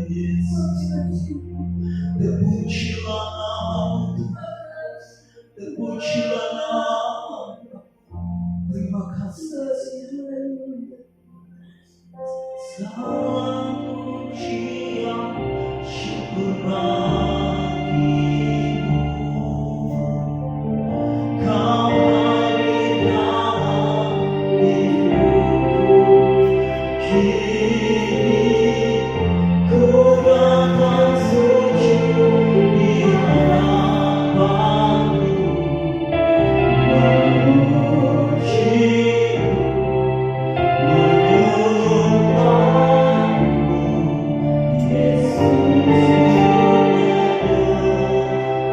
Yesus. Terpujilah namamu, terpujilah namamu. Terima kasih. Segala pujian syukur bagimu. Kau hadir dalam hidupku. Kini ku datang sujud di hadapanmu, memujimu, menyembahmu, Yesus,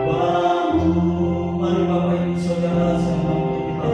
menyembahmu. Mari Bapak Ibu Saudara sama kita.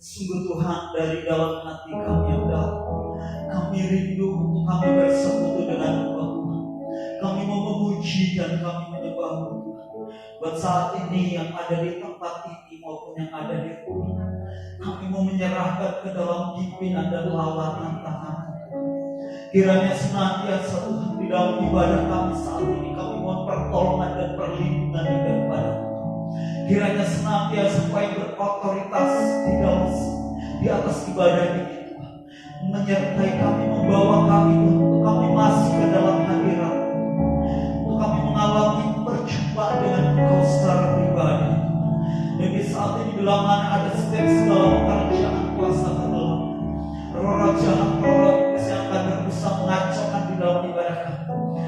Sungguh Tuhan, dari dalam hati kami yang dalam, kami rindu untuk kami bersekutu dengan Tuhan. Kami mau memuji dan kami menyembah Tuhan. Buat saat ini yang ada di tempat ini maupun yang ada di rumah, kami mau menyerahkan ke dalam pimpinan dan lawanan tangan Tuhan. Kiranya senantiasa Tuhan di dalam ibadah kami saat ini, kami mohon pertolongan dan perlindungan daripada Tuhan. Kiranya senantiasa supaya berotoritas di atas ibadah ini Tuhan, menyertai kami, membawa kami untuk kami masuk ke dalam hadirat, untuk kami mengalami perjumpaan dengan Engkau secara pribadi. Dan di saat ini bila mana ada setiap segala pekerjaan kuasa kegelam, roh jahat, roh iblis yang akan berusaha mengacaukan di dalam ibadah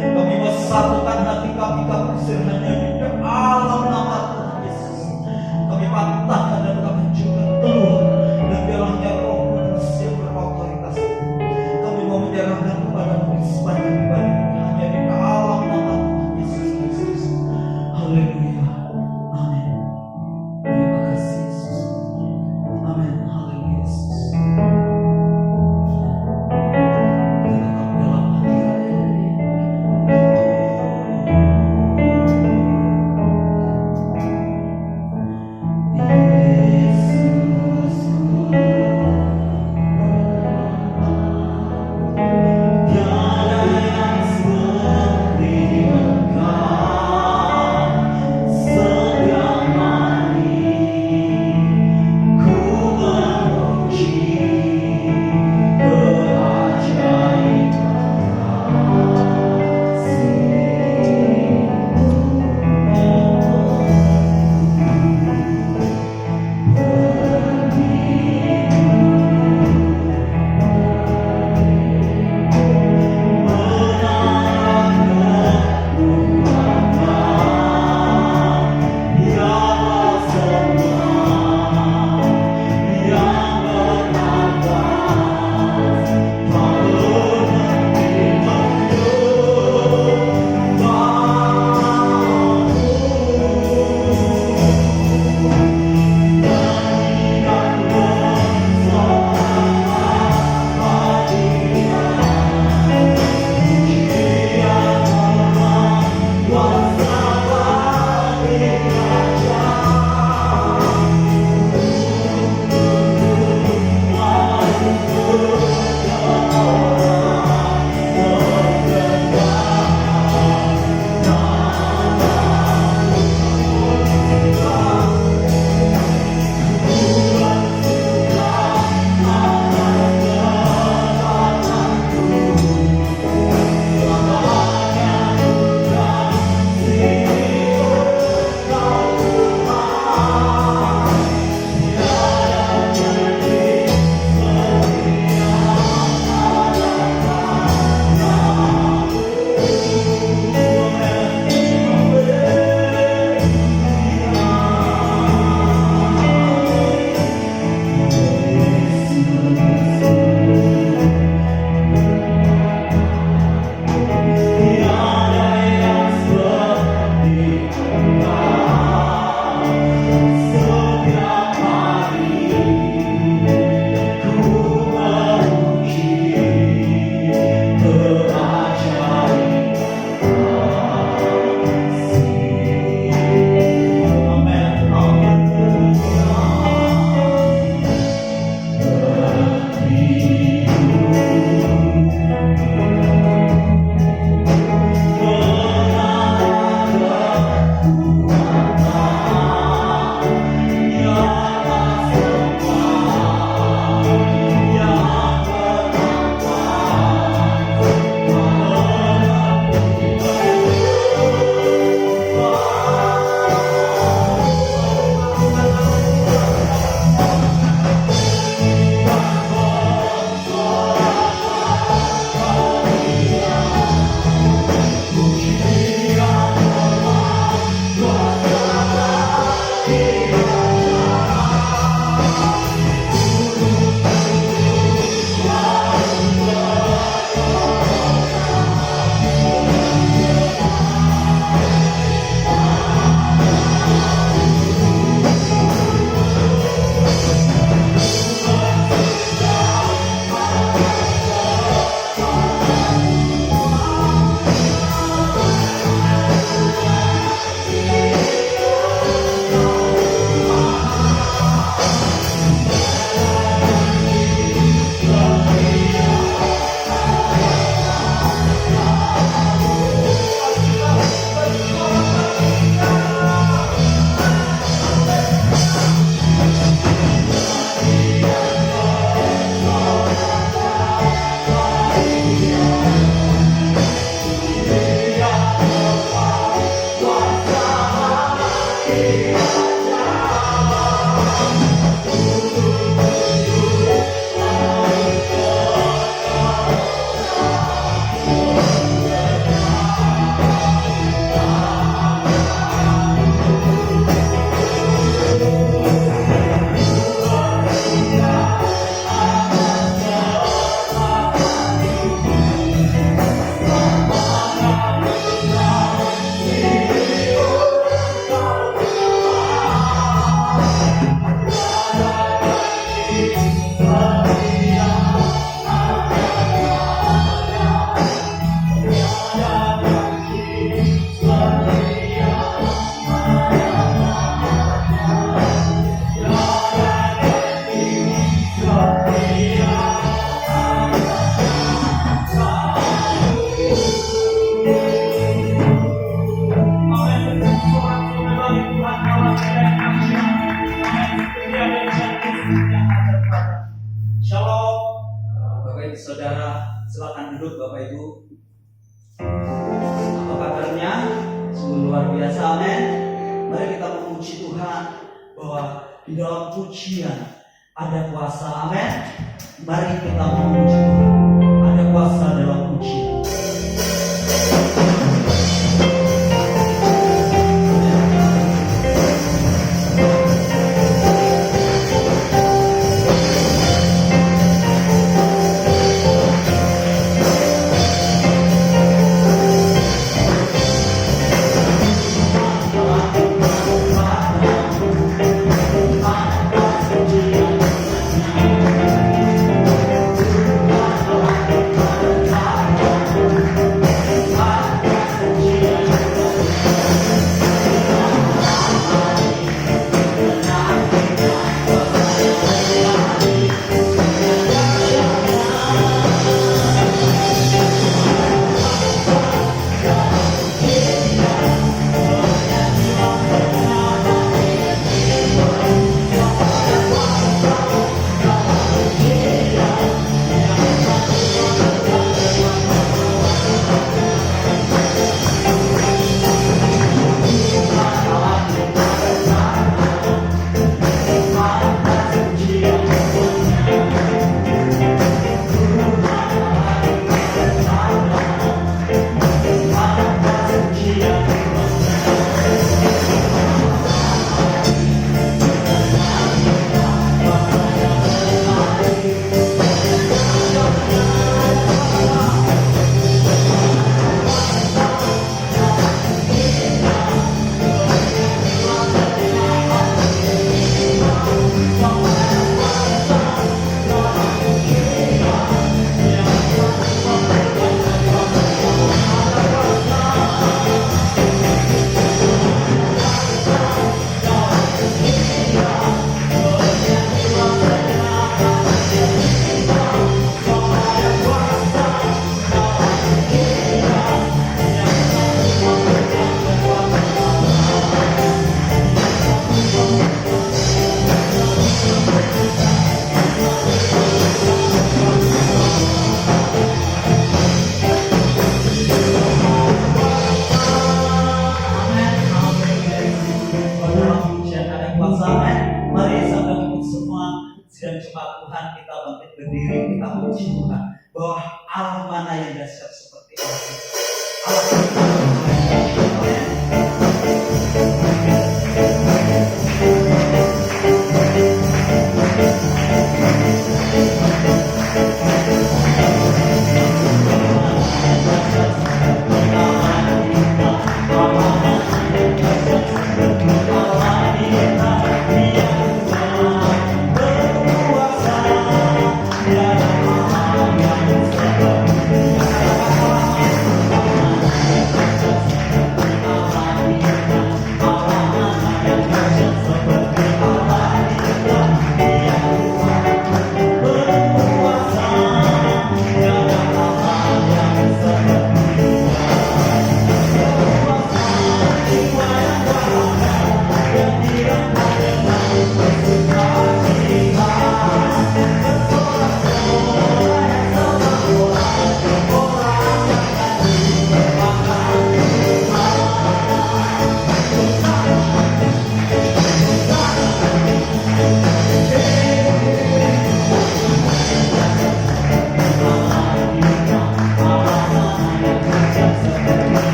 kami mau satukan hati kami usir hanya di dalam nama Tuhan Yesus. Kami patahkan dan kami juga keluar dan bilangnya Roh Kudus yang berotoritas. Kami mau menyerahkan kepada sepanjang ibadah ini hanya di dalam nama Tuhan Yesus Kristus. Haleluya. Amin. Terima kasih Yesus. Amin. Haleluya Yesus.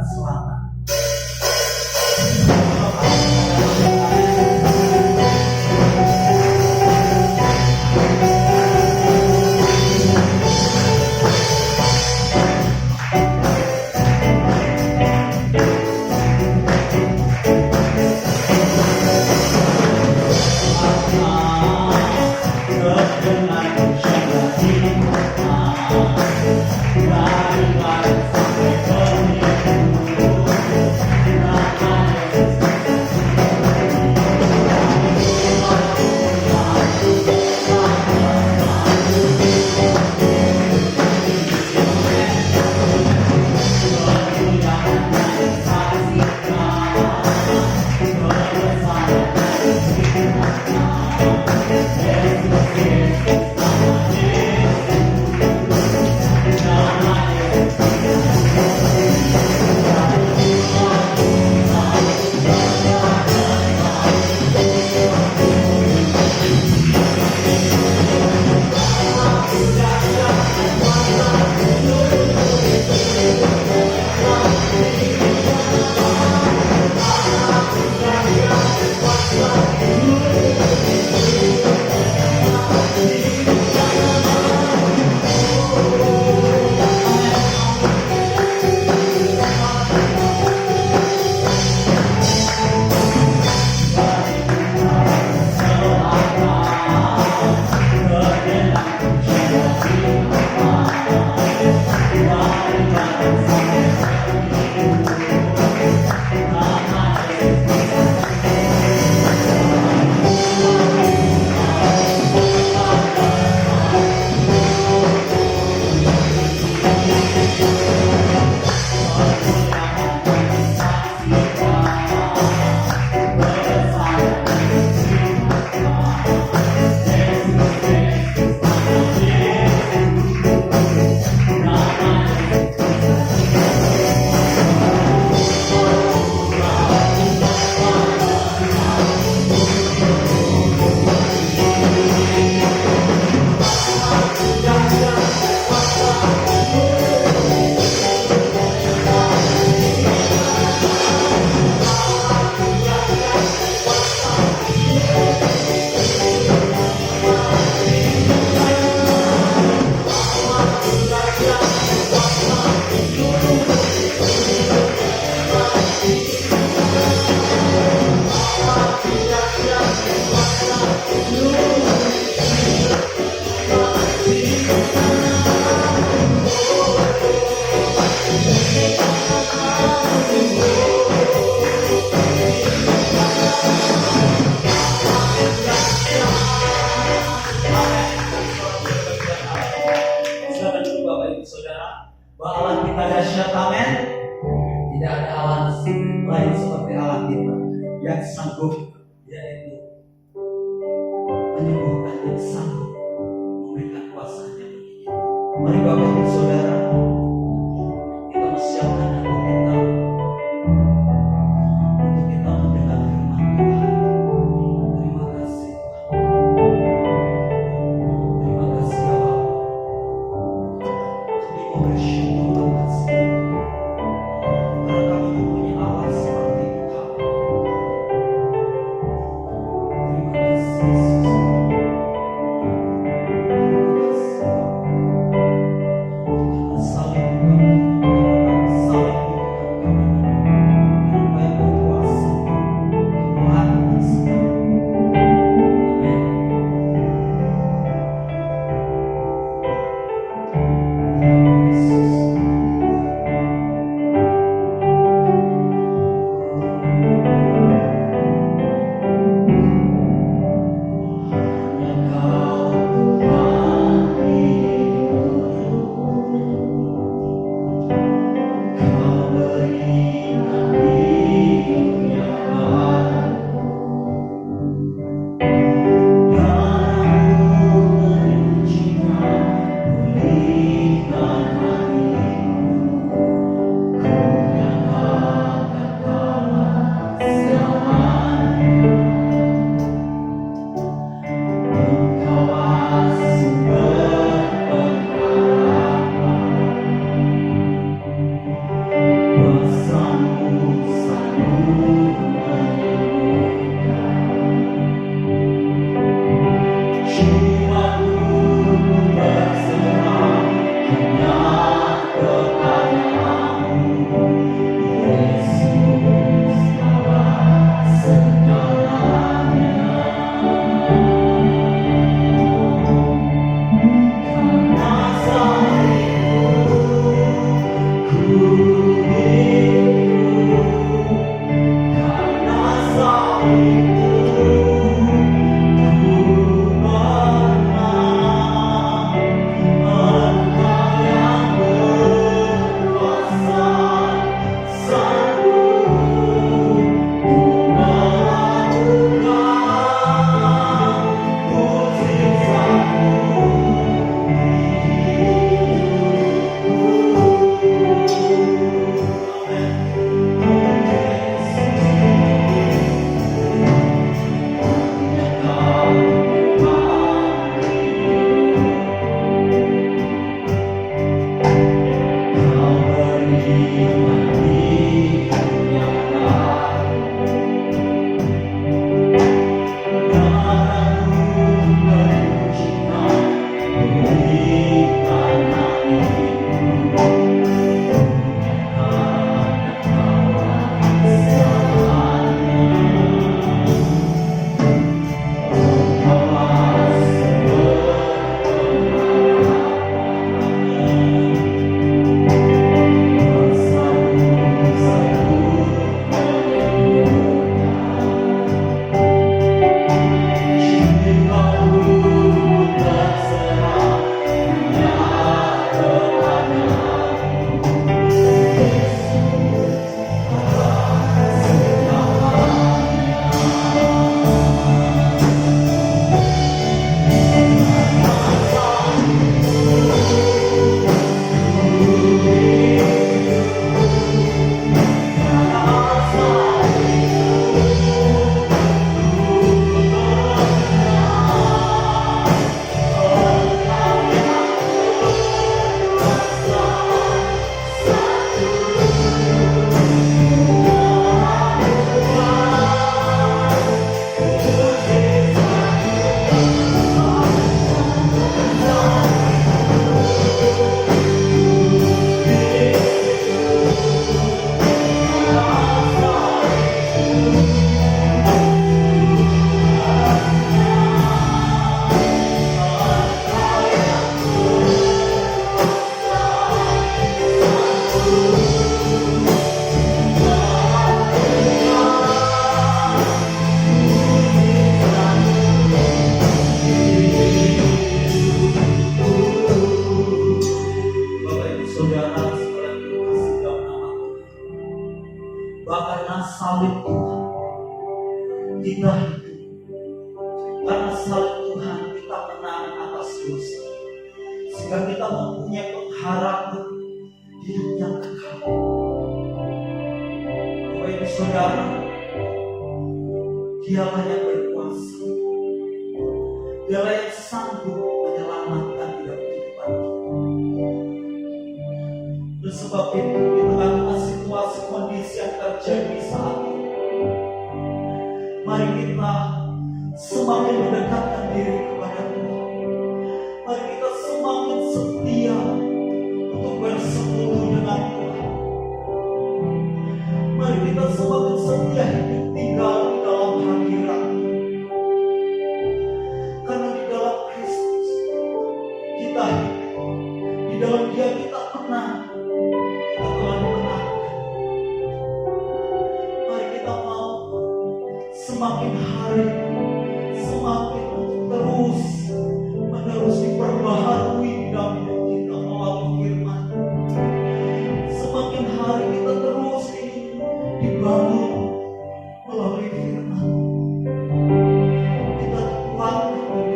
selatan. karena salib Tuhan kita hidup. Karena salib Tuhan kita menang atas dosa, sehingga kita mempunyai pengharapan hidup yang kekal. Bapak Ibu Saudara, Dialah yang berkuasa, Dialah yang sanggup menyelamatkan hidup kehidupan kita. Dan sebab itu di tengah-tengah situasi kondisi yang terjadi saat ini, mari kita semakin mendekatkan diri kepada Tuhan. Mari kita semakin setia untuk bersekutu dengan Tuhan. Mari kita semakin setia hidup tinggal di dalam hadirat. Karena di dalam Kristus kita hidup, di dalam Dia kita menang, kita telah dimenangkan. Mari kita mau semakin hari semakin terus menerus diperbaharui di dalam hidup kita melalui firman. Semakin hari kita terus dibangun melalui firman. Kita dikuatkan oleh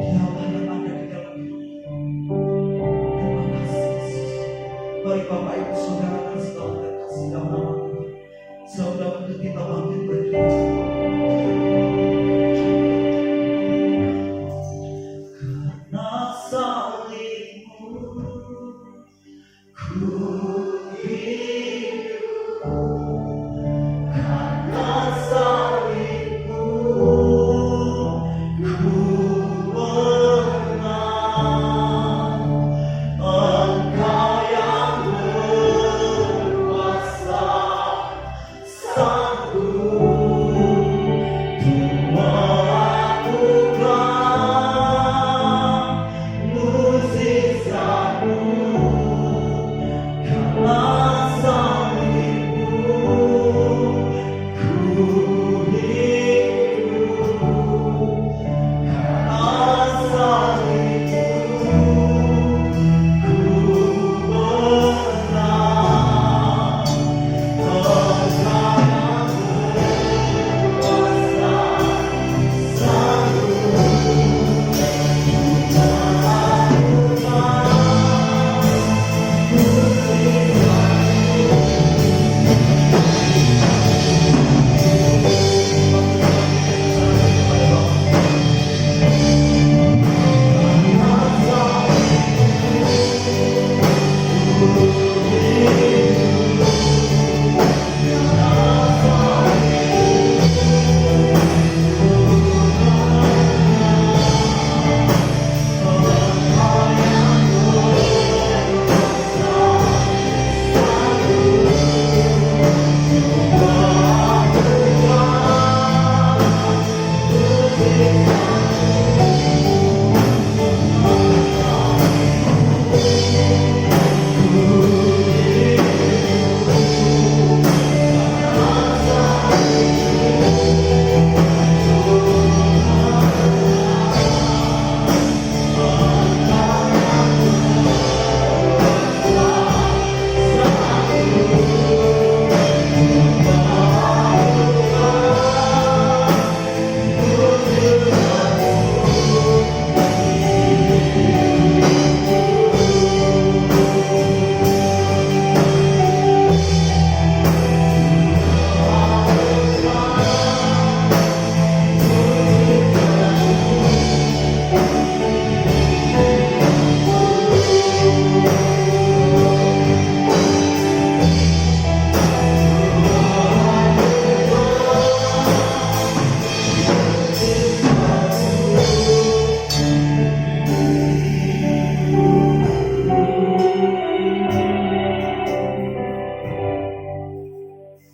Dialah yang ada di dalam hidup. Terima kasih Yesus. Mari Bapak Ibu Saudara dan segala terkasih dalam nama Tuhan, saudara untuk kita bangkit berdiri.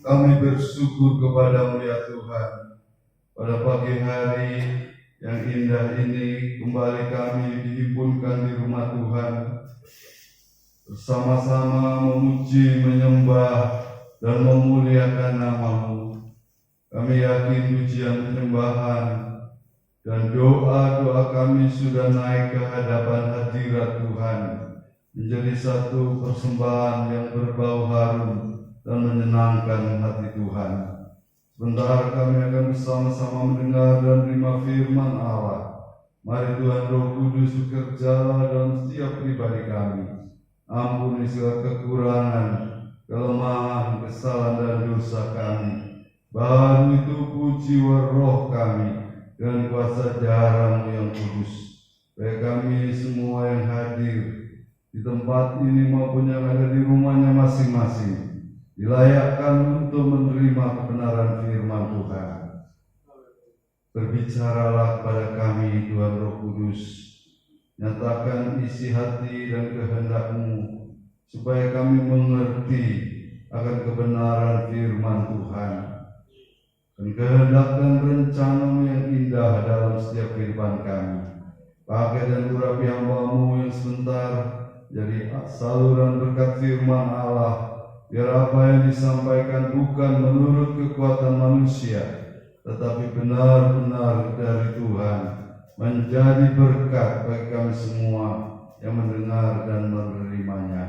Kami bersyukur kepada-Mu ya Tuhan. Pada pagi hari yang indah ini kembali kami dihimpunkan di rumah Tuhan, bersama-sama memuji, menyembah, dan memuliakan nama-Mu. Kami yakin pujian penyembahan dan doa-doa kami sudah naik ke hadapan hadirat Tuhan. menjadi satu persembahan yang berbau harum dan menyenangkan hati Tuhan. Sebentar kami akan bersama-sama mendengar dan menerima firman Allah. Mari Tuhan Roh Kudus bekerja dalam setiap pribadi kami. Ampuni segala kekurangan, kelemahan, kesalahan dan dosa kami. Baru itu jiwa roh kami dengan kuasa darah-Mu yang kudus. Supaya kami semua yang hadir di tempat ini maupun yang ada di rumahnya masing-masing dilayakkan untuk menerima kebenaran firman Tuhan. Berbicaralah kepada kami Tuhan Roh Kudus, nyatakan isi hati dan kehendak-Mu supaya kami mengerti akan kebenaran firman Tuhan dan kehendak dan rencana-Mu yang indah dalam setiap kehidupan kami. Pakai dan urapi hamba-Mu yang sebentar jadi saluran berkat firman Allah, biar apa yang disampaikan bukan menurut kekuatan manusia, tetapi benar-benar dari Tuhan, menjadi berkat bagi kami semua yang mendengar dan menerimanya.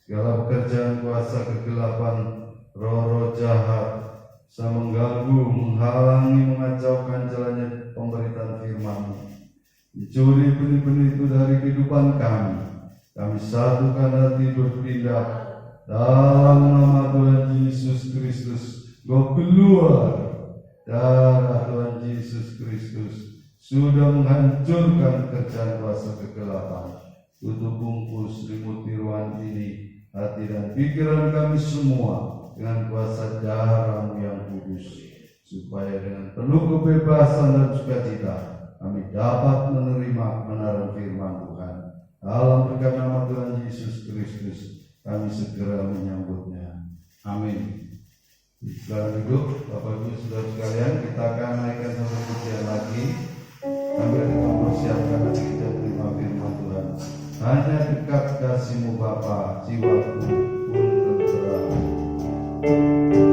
Segala pekerjaan kuasa kegelapan, roh-roh jahat bisa mengganggu, menghalangi, mengacaukan jalannya pemberitaan firman-Mu, mencuri benih-benih itu dari kehidupan kami. Kami satukan hati bertindak dalam nama Tuhan Yesus Kristus. Go keluar. Darah Tuhan Yesus Kristus sudah menghancurkan kerjaan kuasa kegelapan. Tutup bungkus limuti ruang ini, hati dan pikiran kami semua dengan kuasa darah-Mu yang kudus, supaya dengan penuh kebebasan dan sukacita kami dapat menerima kebenaran firman Tuhan. Dalam berkat nama Tuhan Yesus Kristus kami segera menyambutnya. Amin. Silakan duduk, Bapak Ibu Saudara sekalian. Kita akan naikkan satu pujian lagi sambil kita mempersiapkan hati kita terima firman Tuhan. Hanya dekat kasih-Mu Bapa, jiwaku pun terserah. Jiwaku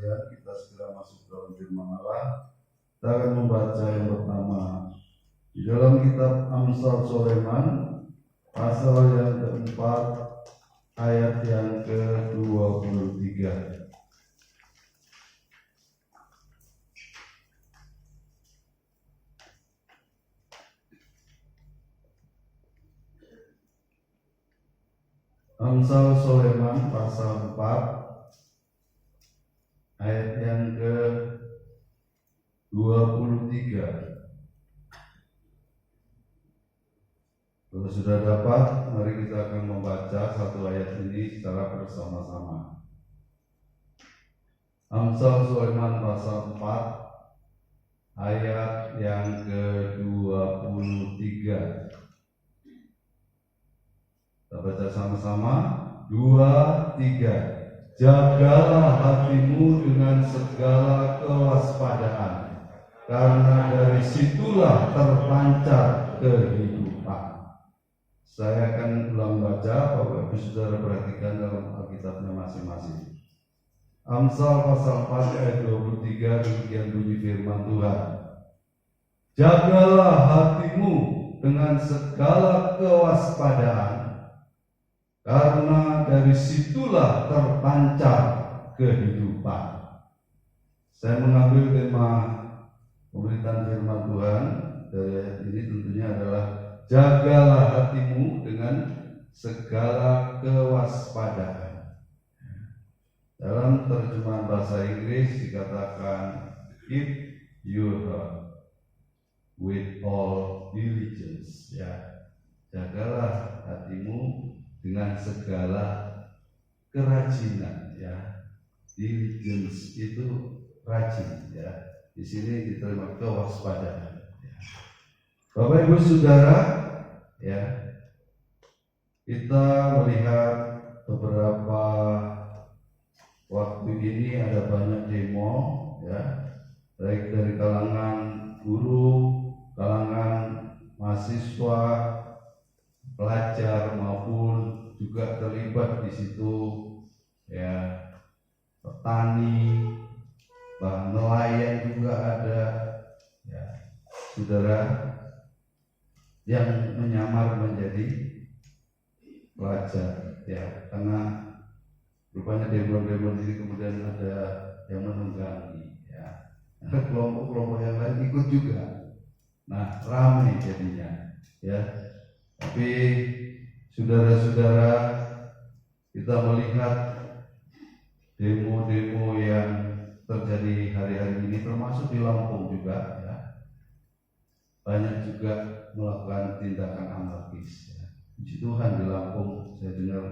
sekalian, kita segera masuk dalam firman Allah. Kita akan membaca yang pertama di dalam kitab Amsal Sulaiman pasal yang keempat ayat yang ke-23. Amsal Sulaiman pasal 4 ayat yang ke-23. Kalau sudah dapat, mari kita akan membaca satu ayat ini secara bersama-sama. Amsal Sulaiman pasal 4 ayat yang ke-23. Kita baca sama-sama. 2, 3. Jagalah hatimu dengan segala kewaspadaan, karena dari situlah terpancar kehidupan. Saya akan ulang baca, Bapak Ibu Saudara perhatikan dalam Alkitabnya masing-masing. Amsal pasal 4 ayat 23, demikian bunyi firman Tuhan. Jagalah hatimu dengan segala kewaspadaan, karena dari situlah terpancar kehidupan. Saya mengambil tema pemberitaan firman Tuhan dari ayat ini tentunya adalah jagalah hatimu dengan segala kewaspadaan. Dalam terjemahan bahasa Inggris dikatakan keep your heart with all diligence. Ya, jagalah hatimu dengan segala kerajinan. Ya, diligence itu rajin. Ya, di sini diterima kewaspadaan. Ya. Bapak Ibu Saudara, ya, kita melihat beberapa waktu ini ada banyak demo, ya, baik dari kalangan guru, kalangan mahasiswa, pelajar maupun juga terlibat di situ, ya, petani, bahkan nelayan juga ada, ya, saudara, yang menyamar menjadi pelajar, ya, karena rupanya demo-demo ini kemudian ada yang menunggangi, ya, kelompok-kelompok yang lain ikut juga. Nah, ramai jadinya, ya. Tapi saudara-saudara, kita melihat demo-demo yang terjadi hari-hari ini, termasuk di Lampung juga, ya, banyak juga melakukan tindakan anarkis. Ya. Puji Tuhan di Lampung saya dengar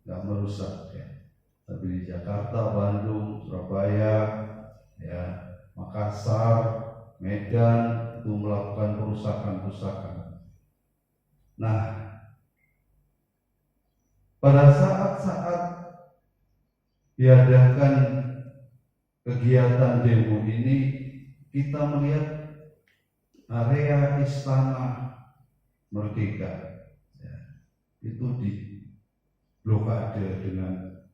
nggak merusak, ya. Tapi di Jakarta, Bandung, Surabaya, ya, Makassar, Medan itu melakukan perusakan-perusakan. Nah, pada saat-saat diadakan kegiatan demo ini, kita melihat area Istana Merdeka, ya, itu diblokade dengan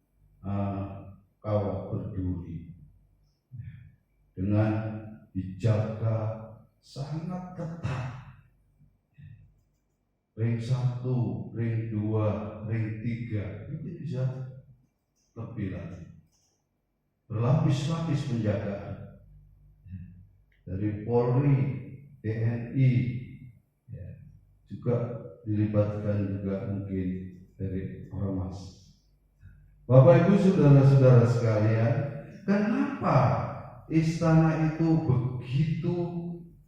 kawat berduri, dengan dijaga sangat ketat. Ring 1, ring 2, ring 3, itu bisa lebih lagi. Berlapis-lapis penjagaan dari Polri, TNI, ya, juga dilibatkan juga mungkin dari Ormas. Bapak Ibu Saudara-saudara sekalian, kenapa istana itu begitu,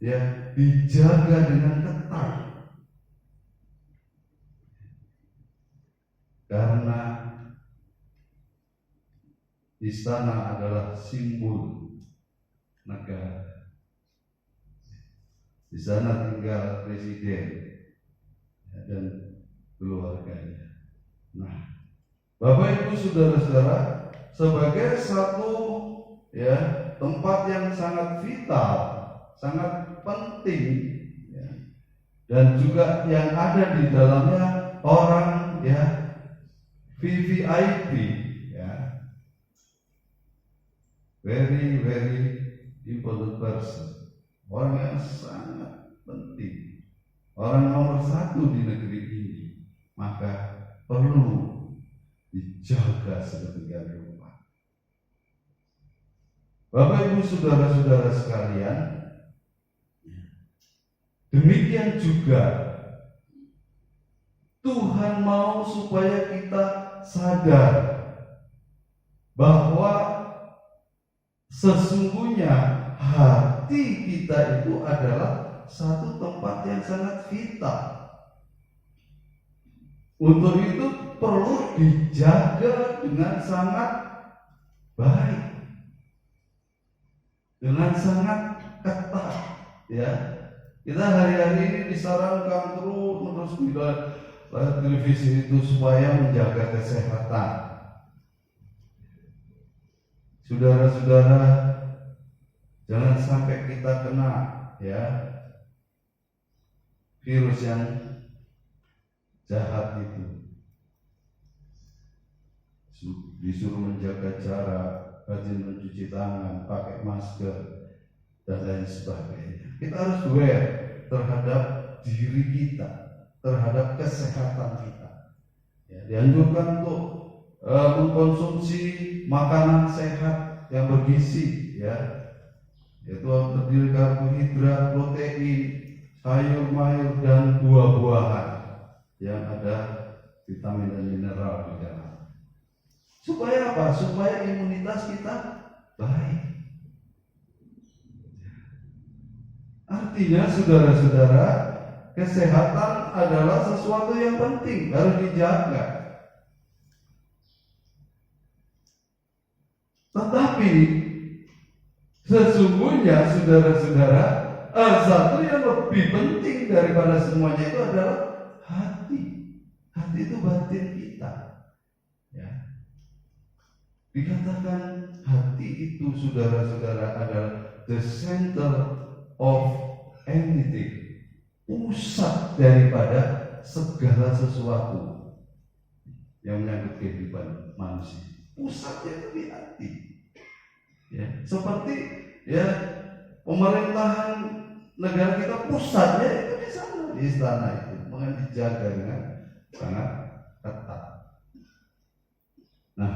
ya, dijaga dengan ketat? Karena istana adalah simbol negara. Di sana tinggal presiden, ya, dan keluarganya. Nah, Bapak Ibu Saudara-saudara, sebagai satu, ya, tempat yang sangat vital, sangat penting, ya, dan juga yang ada di dalamnya orang, ya, VVIP, ya, very very important person, orang yang sangat penting, orang nomor satu di negeri ini, maka perlu dijaga sedemikian rupa. Bapak Ibu saudara-saudara sekalian, demikian juga Tuhan mau supaya kita sadar bahwa sesungguhnya hati kita itu adalah satu tempat yang sangat vital. Untuk itu perlu dijaga dengan sangat baik, dengan sangat ketat, ya. Kita hari-hari ini disarankan terus bila televisi itu supaya menjaga kesehatan. Saudara-saudara, jangan sampai kita kena ya virus yang jahat itu. Disuruh menjaga jarak, rajin mencuci tangan, pakai masker, dan lain sebagainya. Kita harus aware terhadap diri kita, terhadap kesehatan kita. Ya, dianjurkan untuk mengkonsumsi makanan sehat yang bergizi, ya, yaitu terdiri karbohidrat, protein, sayur-mayur, dan buah-buahan yang ada vitamin dan mineral di dalam. Supaya apa? Supaya imunitas kita baik. Artinya saudara-saudara, kesehatan adalah sesuatu yang penting, harus dijaga. Tetapi sesungguhnya saudara-saudara, satu yang lebih penting daripada semuanya itu adalah hati. Hati itu batin kita. Ya. Dikatakan hati itu saudara-saudara adalah the center of anything, pusat daripada segala sesuatu yang menyangkut kehidupan manusia. Pusatnya itu di hati. Ya, seperti ya pemerintahan negara kita, pusatnya itu di sana, di istana itu, makanya dijaga dengan sangat ketat. Nah,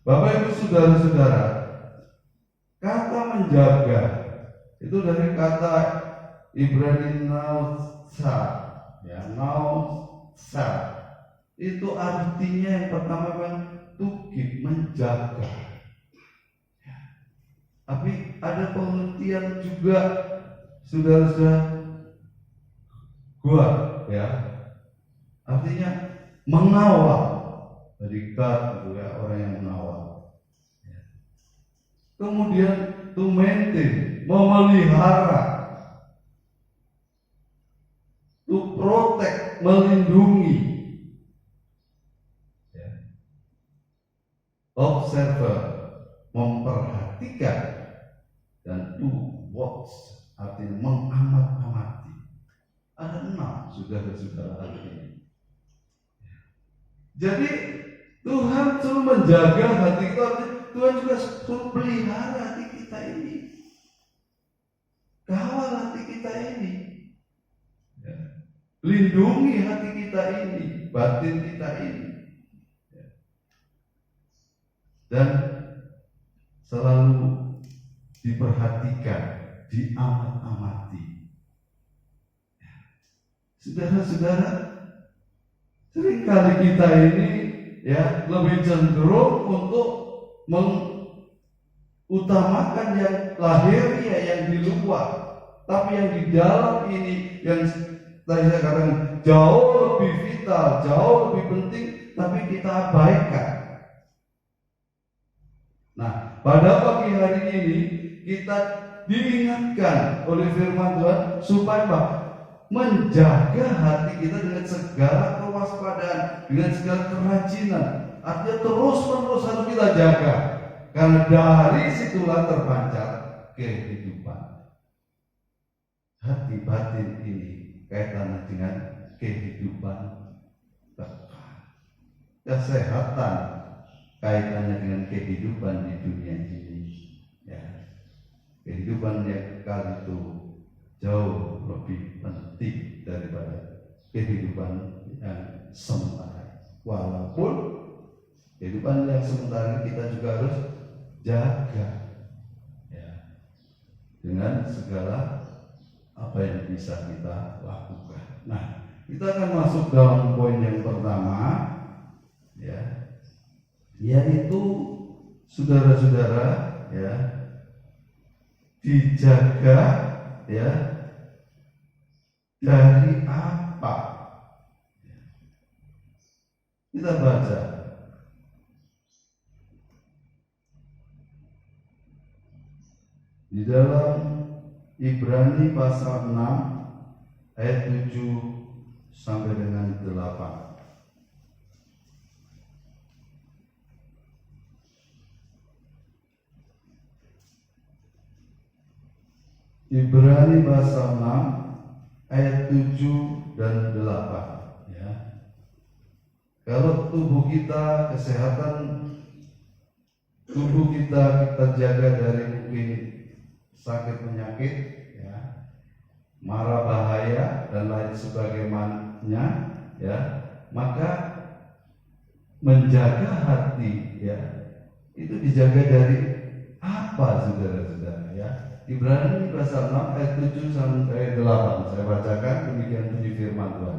Bapak Ibu saudara-saudara, kata menjaga itu dari kata Ibrani nausa, ya, nausa. Itu artinya yang pertama memang tukib, menjaga. Ya. Tapi ada pengertian juga saudara-saudara, gua, ya, artinya mengawal. Dari God, ya, orang yang mengawal. Ya. Kemudian to maintain, memelihara, to protect, melindungi, ya. Observer, memperhatikan, dan to watch, artinya mengamat-amati. Ada 6 saudara-saudara artinya. Jadi Tuhan suruh menjaga hati kita, Tuhan juga suruh pelihara hati kita ini, kawal hati kita ini, ya. Lindungi hati kita ini, batin kita ini, ya. Dan selalu diperhatikan, diamat-amati. Ya. Saudara-saudara, seringkali kita ini ya lebih cenderung untuk mengutamakan yang lahiriah, yang di luar, tapi yang di dalam ini yang tadi saya katakan jauh lebih vital, jauh lebih penting, tapi kita abaikan. Nah, pada pagi hari ini kita diingatkan oleh firman Tuhan supaya apa? Menjaga hati kita dengan segala kewaspadaan, dengan segala kerajinan. Artinya terus-menerus harus kita jaga, karena dari situlah terpancar kehidupan. Hati batin ini kaitannya dengan kehidupan kekal. Kesehatan kaitannya dengan kehidupan di dunia ini. Ya, kehidupan yang kekal itu jauh lebih penting daripada kehidupan yang sementara. Walaupun kehidupan yang sementara kita juga harus jaga, ya, dengan segala apa yang bisa kita lakukan. Nah, kita akan masuk dalam poin yang pertama, ya, yaitu saudara-saudara, ya, dijaga, ya, dari apa? Kita baca di dalam Ibrani pasal 6 ayat 7 sampai dengan 8. Ibrani pasal 6 ayat 7 dan 8, ya. Kalau tubuh kita, kesehatan tubuh kita jaga dari mungkin sakit penyakit, ya, mara bahaya dan lain sebagainya, ya, maka menjaga hati, ya, itu dijaga dari apa, saudara-saudara, ya. Ibrani pasal 6 ayat 7 sampai 8. Saya bacakan, demikian bunyi firman Tuhan.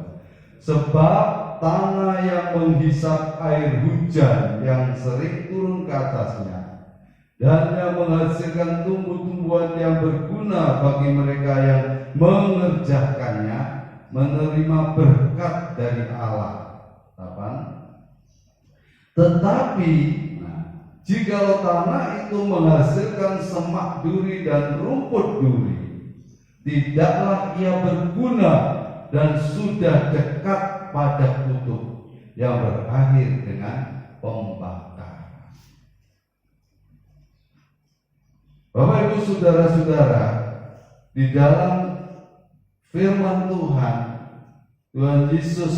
Sebab tanah yang menghisap air hujan yang sering turun ke atasnya dan yang menghasilkan tumbuh-tumbuhan yang berguna bagi mereka yang mengerjakannya menerima berkat dari Allah. 8. Tetapi jikalau tanah itu menghasilkan semak duri dan rumput duri, tidaklah ia berguna dan sudah dekat pada kutub yang berakhir dengan pembakaran. Bapak Ibu saudara-saudara, di dalam firman Tuhan, Tuhan Yesus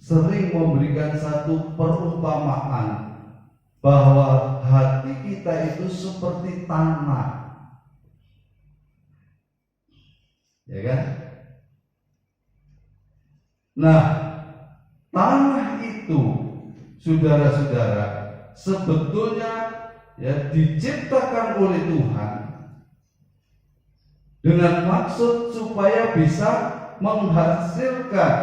sering memberikan satu perumpamaan bahwa hati kita itu seperti tanah, ya kan? Nah, tanah itu, saudara-saudara, sebetulnya, ya, diciptakan oleh Tuhan dengan maksud supaya bisa menghasilkan,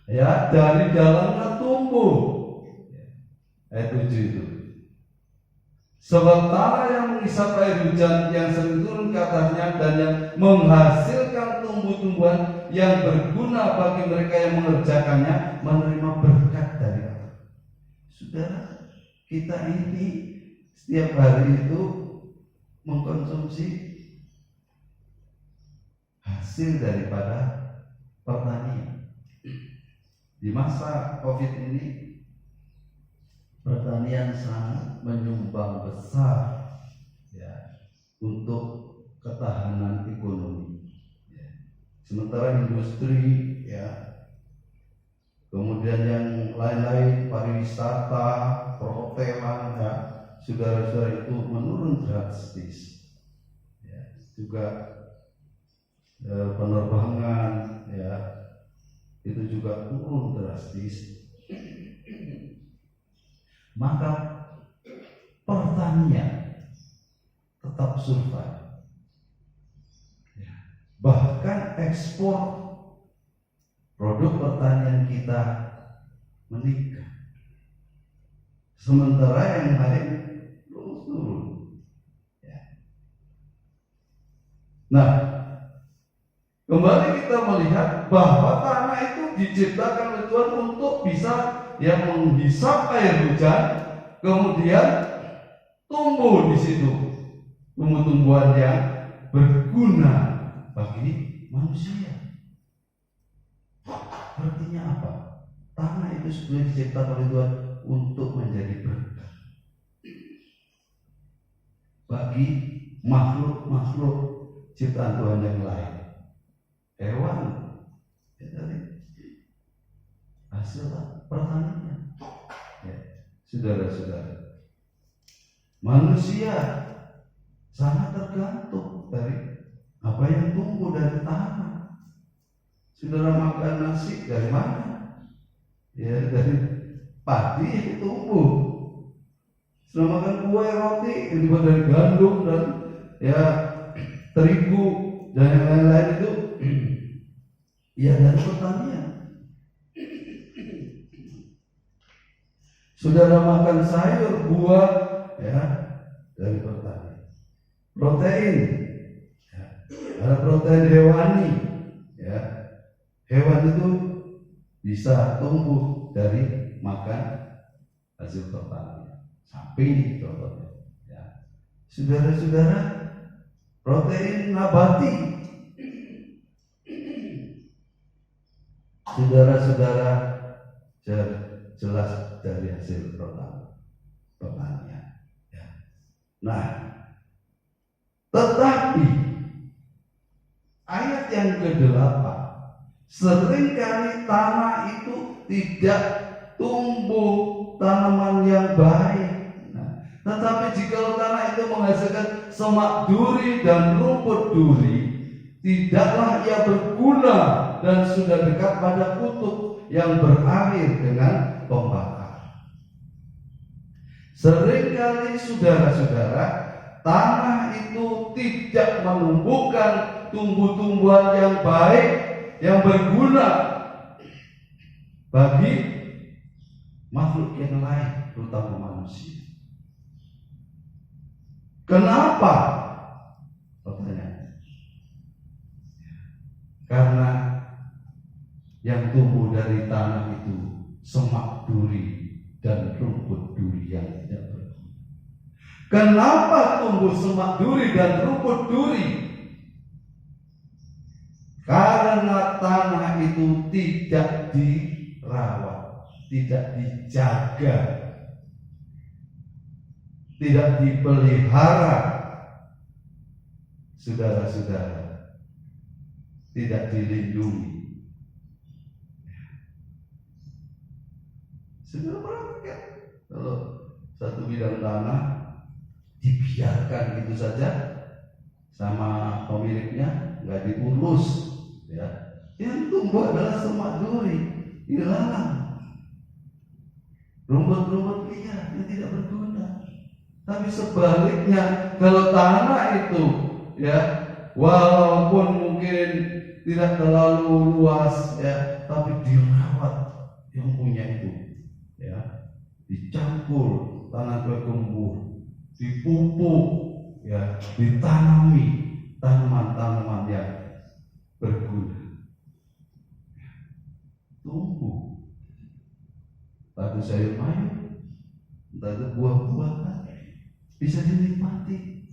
ya, dari dalamnya tumbuh. Ayat 7 itu. Sebab tanah yang menghisap air hujan yang sering turun ke atasnya dan yang menghasilkan tumbuh-tumbuhan yang berguna bagi mereka yang mengerjakannya menerima berkat dari Allah. Saudara, kita ini setiap hari itu mengkonsumsi hasil daripada pertanian. Di masa COVID ini, pertanian sangat menyumbang besar, ya, untuk ketahanan ekonomi, ya. Sementara industri, ya, kemudian yang lain-lain, pariwisata, perhotelan, ya, saudara-saudara, itu menurun drastis, ya. Juga penerbangan, ya, itu juga turun drastis. Maka pertanian tetap survive, ya. Bahkan ekspor produk pertanian kita meningkat, sementara yang lain terus turun, ya. Nah, kembali kita melihat bahwa tanah itu diciptakan oleh Tuhan untuk bisa, yang menghisap air hujan, kemudian tumbuh di situ tumbuh-tumbuhan yang berguna bagi manusia. Artinya apa? Tanah itu sebenarnya diciptakan oleh Tuhan untuk menjadi berkat bagi makhluk-makhluk ciptaan Tuhan yang lain. Hewan, ya, dari hasil pertanian, ya, saudara-saudara. Manusia sangat tergantung dari apa yang tumbuh dari tanah. Saudara makan nasi dari mana? Ya dari padi yang tumbuh. Saudara makan kue roti yang dibuat dari gandum dan ya terigu dan yang lain-lain itu ya dari pertanian. Saudara makan sayur, buah ya dari pertanian. Protein ya, ada protein hewani ya. Hewan itu bisa tumbuh dari makan hasil pertanian. Sapi contohnya ya. Saudara-saudara, protein nabati. Saudara-saudara jelas dari hasil pertanian ya. Nah, tetapi ayat yang ke-8, seringkali tanah itu tidak tumbuh tanaman yang baik. Nah, tetapi jika tanah itu menghasilkan semak duri dan rumput duri, tidaklah ia berguna dan sudah dekat pada kutub yang berakhir dengan pembakaran. Seringkali saudara-saudara, tanah itu tidak menumbuhkan tumbuh-tumbuhan yang baik, yang berguna bagi makhluk yang lain, terutama manusia. Kenapa? Pertanyaan. Karena yang tumbuh dari tanah itu semak duri dan rumput duri yang tidak berguna. Kenapa tumbuh semak duri dan rumput duri? Karena tanah itu tidak dirawat, tidak dijaga, tidak dipelihara. Saudara-saudara, tidak dilindungi. Saudara perhatikan, kalau satu bidang tanah dibiarkan gitu saja sama pemiliknya, nggak diurus, ya, yang tumbuh adalah semak duri, hilang, rumput-rumput liar yang tidak berguna. Tapi sebaliknya, kalau tanah itu, ya, walaupun mungkin tidak terlalu luas, ya, tapi dirawat yang punya itu, ya, dicampur tanah bertumbuh, dipupuk, ya, ditanami tanaman-tanaman yang berguna, tumbuh, entah itu sayur mayur, entah itu buah-buahan, bisa dinikmati,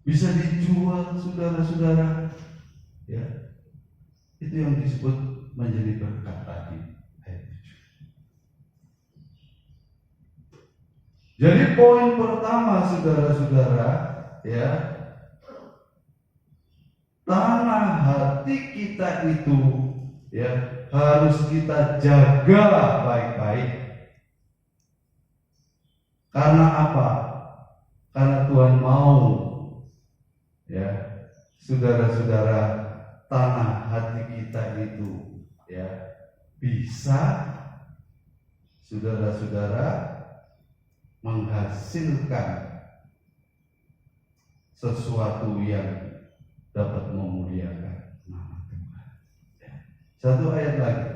bisa dijual, saudara-saudara, ya, itu yang disebut menjadi berkat tadi. Jadi poin pertama, saudara-saudara, ya, tanah hati kita itu, ya, harus kita jaga baik-baik. Karena apa? Karena Tuhan mau, ya, saudara-saudara, tanah hati kita itu, ya, bisa, saudara-saudara, menghasilkan sesuatu yang dapat memuliakan nama Tuhan. Satu ayat lagi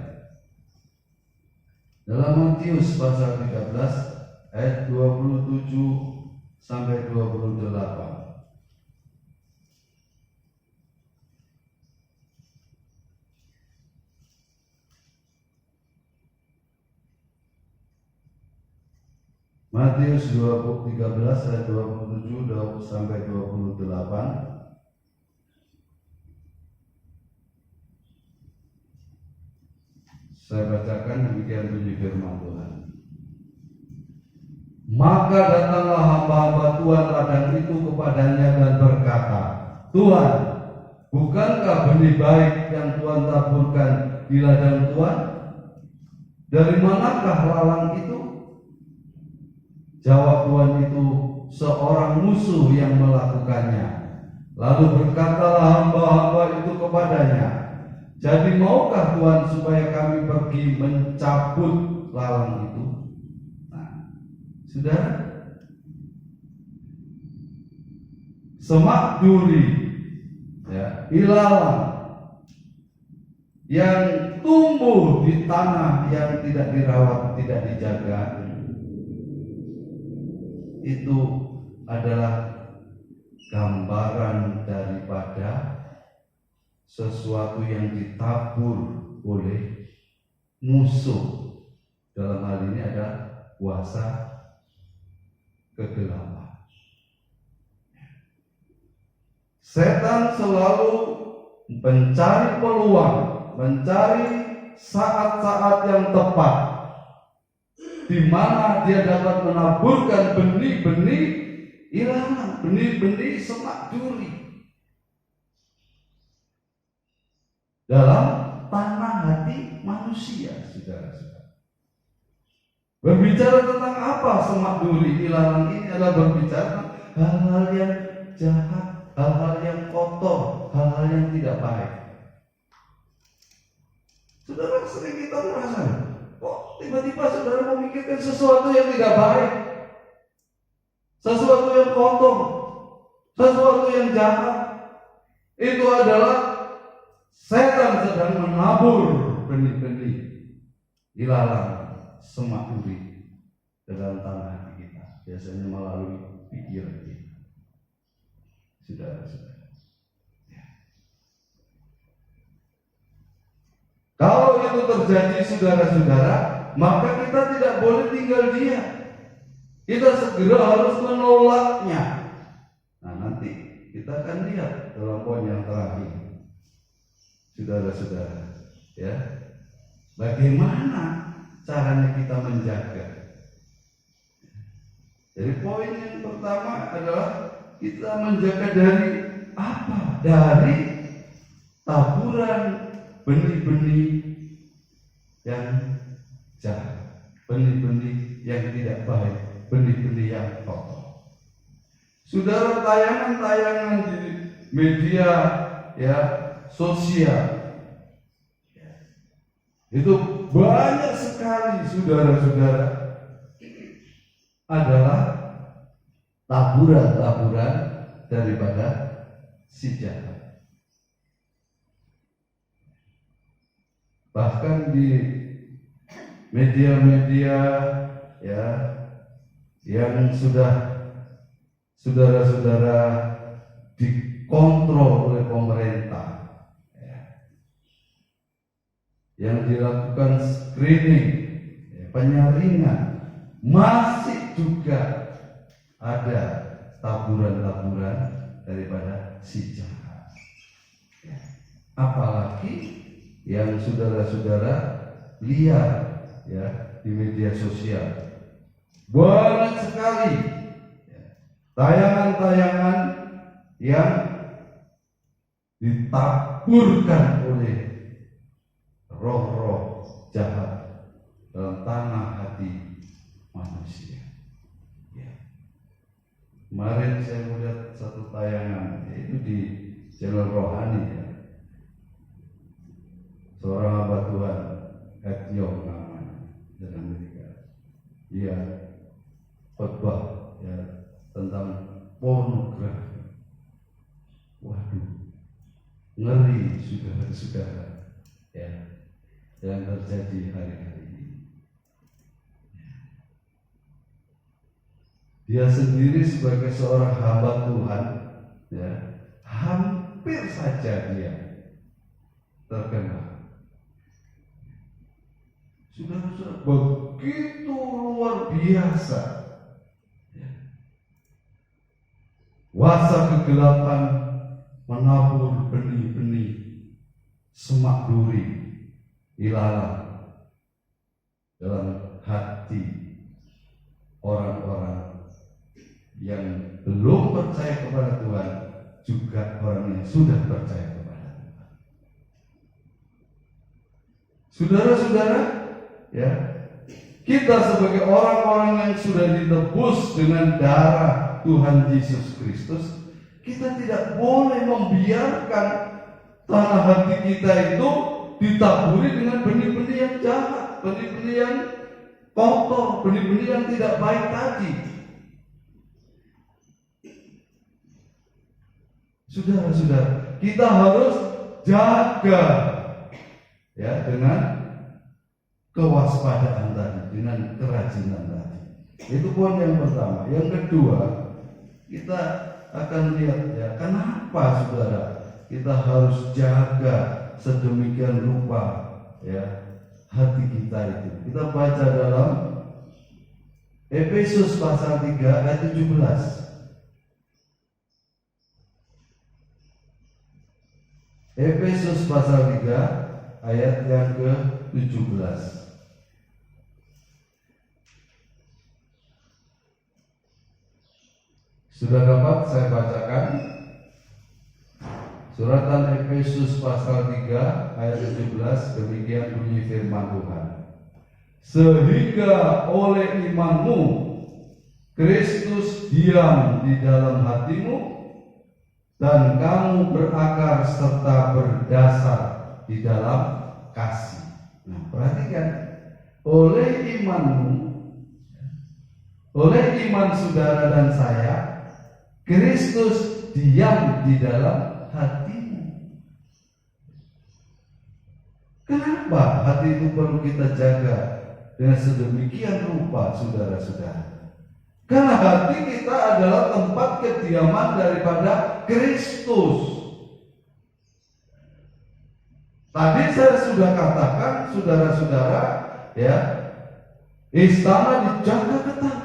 dalam Matius pasal 13 ayat 27 sampai 28. Matius 13 ayat 27 sampai 28. Saya bacakan demikian bunyi firman Tuhan. Maka datanglah hamba-hamba Tuhan ladang itu kepadanya dan berkata, Tuhan, bukankah benih baik yang Tuhan taburkan di ladang Tuhan? Dari manakah lalang itu? Jawab Tuhan itu, seorang musuh yang melakukannya. Lalu berkatalah hamba-hamba itu kepadanya, jadi maukah Tuhan supaya kami pergi mencabut lalang itu? Nah, saudara, semak duri, ya, ilalang yang tumbuh di tanah yang tidak dirawat, tidak dijaga, itu adalah gambaran daripada sesuatu yang ditabur oleh musuh. Dalam hal ini ada kuasa kegelapan. Setan selalu mencari peluang, mencari saat-saat yang tepat di mana dia dapat menaburkan benih-benih ilalang, benih-benih semak duri dalam tanah hati manusia, saudara-saudara. Berbicara tentang apa semak duri ilalang ini? Adalah berbicara hal-hal yang jahat, hal-hal yang kotor, hal-hal yang tidak baik. Saudara, sering kita merasa, kok tiba-tiba saudara memikirkan sesuatu yang tidak baik, sesuatu yang kotor, sesuatu yang jahat. Itu adalah setan sedang menabur benih-benih ilalang, semak duri dalam tanah hati kita, biasanya melalui pikiran kita. Saudara-saudara, ya. Kalau itu terjadi, saudara-saudara, maka kita tidak boleh tinggal diam. Kita segera harus menolaknya. Nah, nanti kita akan lihat dalam poin yang terakhir, saudara-saudara, ya, bagaimana caranya kita menjaga. Jadi poin yang pertama adalah kita menjaga dari apa? Dari taburan benih-benih yang jahat, benih-benih yang tidak baik, benih-benih yang kotor. Saudara, tayangan-tayangan di media, ya, sosial, ya, itu banyak sekali, saudara-saudara, adalah taburan-taburan daripada si jahat. Bahkan di media-media, ya, yang sudah saudara-saudara dikontrol oleh pemerintah, ya, yang dilakukan screening, ya, penyaringan, masih juga ada taburan-taburan daripada si jahat, ya. Apalagi yang saudara-saudara lihat, ya, di media sosial, banyak sekali, ya, tayangan-tayangan yang ditaburkan oleh roh-roh jahat dalam tanah hati manusia. Ya. Kemarin saya melihat satu tayangan, yaitu di channel rohani, ya. Seorang hamba Tuhan, Ed Young namanya, dari Amerika. Dia khotbah, ya, tentang pornografi. Waduh, ngeri, saudara-saudara, ya, yang terjadi hari-hari ini. Dia sendiri sebagai seorang hamba Tuhan, ya, hampir saja dia terkena. Saudara-saudara, begitu luar biasa, ya, kuasa kegelapan menabur benih-benih semak duri ilalang dalam hati orang-orang yang belum percaya kepada Tuhan, juga orang yang sudah percaya kepada Tuhan. Saudara-saudara, ya, kita sebagai orang-orang yang sudah ditebus dengan darah Tuhan Yesus Kristus, kita tidak boleh membiarkan tanah hati kita itu ditaburi dengan benih-benih yang jahat, benih-benih yang kotor, benih-benih yang tidak baik tadi. Saudara-saudara, kita harus jaga ya dengan kewaspadaan tadi, dengan kerajinan tadi. Itu poin yang pertama. Yang kedua, kita akan lihat ya, kenapa saudara kita harus jaga sedemikian rupa ya hati kita itu. Kita baca dalam Efesus pasal 3 ayat 17. Efesus pasal 3 ayat yang ke-17. Sudah dapat saya bacakan? Suratan Efesus pasal 3 ayat 17, demikian bunyi firman Tuhan. Sehingga oleh imanmu Kristus diam di dalam hatimu, dan kamu berakar serta berdasar di dalam kasih. Nah, perhatikan, oleh imanmu, oleh iman saudara dan saya, Kristus diam di dalam hatimu. Kenapa hati itu perlu kita jaga dengan sedemikian rupa, saudara-saudara? Karena hati kita adalah tempat kediaman daripada Kristus. Tadi saya sudah katakan, saudara-saudara, ya, istana dijaga ketat,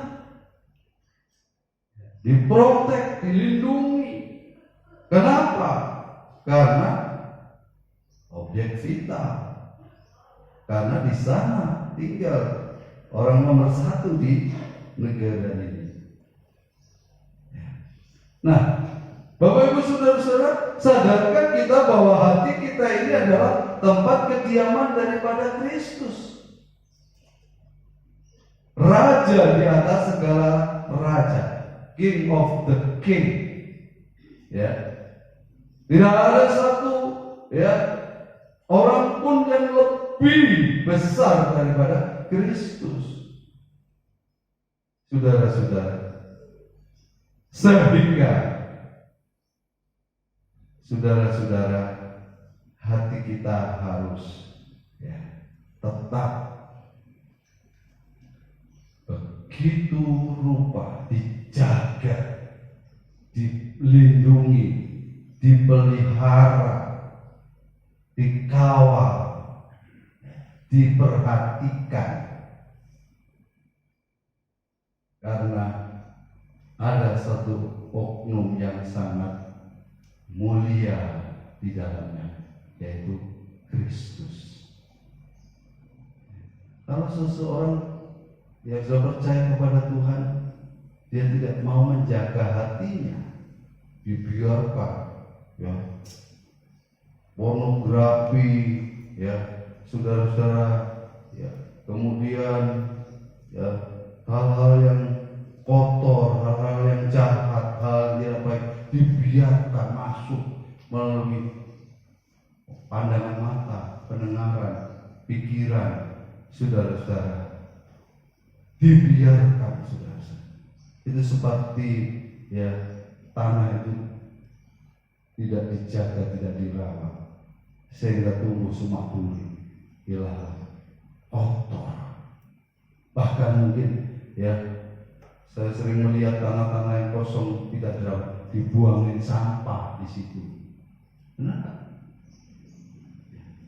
diprotek, dilindungi. Kenapa? Karena objek vital. Karena di sana tinggal orang nomor satu di negara ini. Nah, Bapak Ibu saudara-saudara, sadarkan kita bahwa hati kita ini adalah tempat kediaman daripada Kristus, Raja di atas segala raja, King of the King. Ya, tidak ada satu ya orang pun yang lebih besar daripada Kristus. Saudara-saudara, sehingga saudara-saudara, hati kita harus ya tetap begitu rupa dijaga, dilindungi, dipelihara, dikawal, diperhatikan. Karena ada satu oknum yang sangat mulia di dalamnya, yaitu Kristus. Kalau seseorang yang sudah percaya kepada Tuhan, dia tidak mau menjaga hatinya, dibiarkan ya pornografi ya saudara-saudara, ya kemudian ya hal-hal yang kotor, hal-hal yang jahat, hal yang baik dibiarkan masuk melalui pandangan mata, pendengaran, pikiran, saudara-saudara, dibiarkan, saudara-saudara. Itu seperti ya tanah itu tidak dijaga, tidak dirawat, sehingga tumbuh sumak duri, hilang, kotor. Bahkan mungkin ya saya sering melihat tanah-tanah yang kosong tidak dirawat, dibuangin sampah di situ. Kenapa?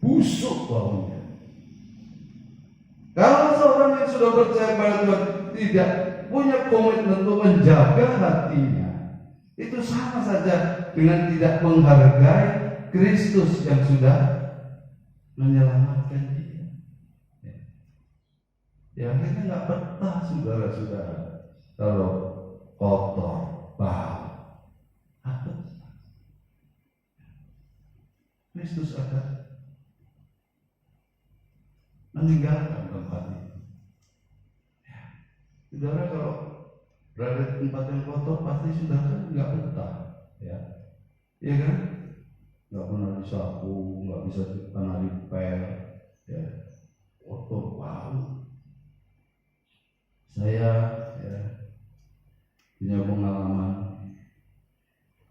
Busuk baunya. Kalau seorang yang sudah percaya pada Tuhan tidak punya komitmen untuk menjaga hatinya, itu sama saja dengan tidak menghargai Kristus yang sudah menyelamatkan dia. Ya akhirnya nggak betah, saudara-saudara, kalau kotor, bau. Apa? Kristus akan meninggalkan tempat itu. Ya. Saudara, kalau berada di tempat yang kotor pasti sudah kan nggak betah, ya, iya kan? Nggak pernah disapu, nggak bisa pernah dipel, ya, kotor bau. Saya ya punya pengalaman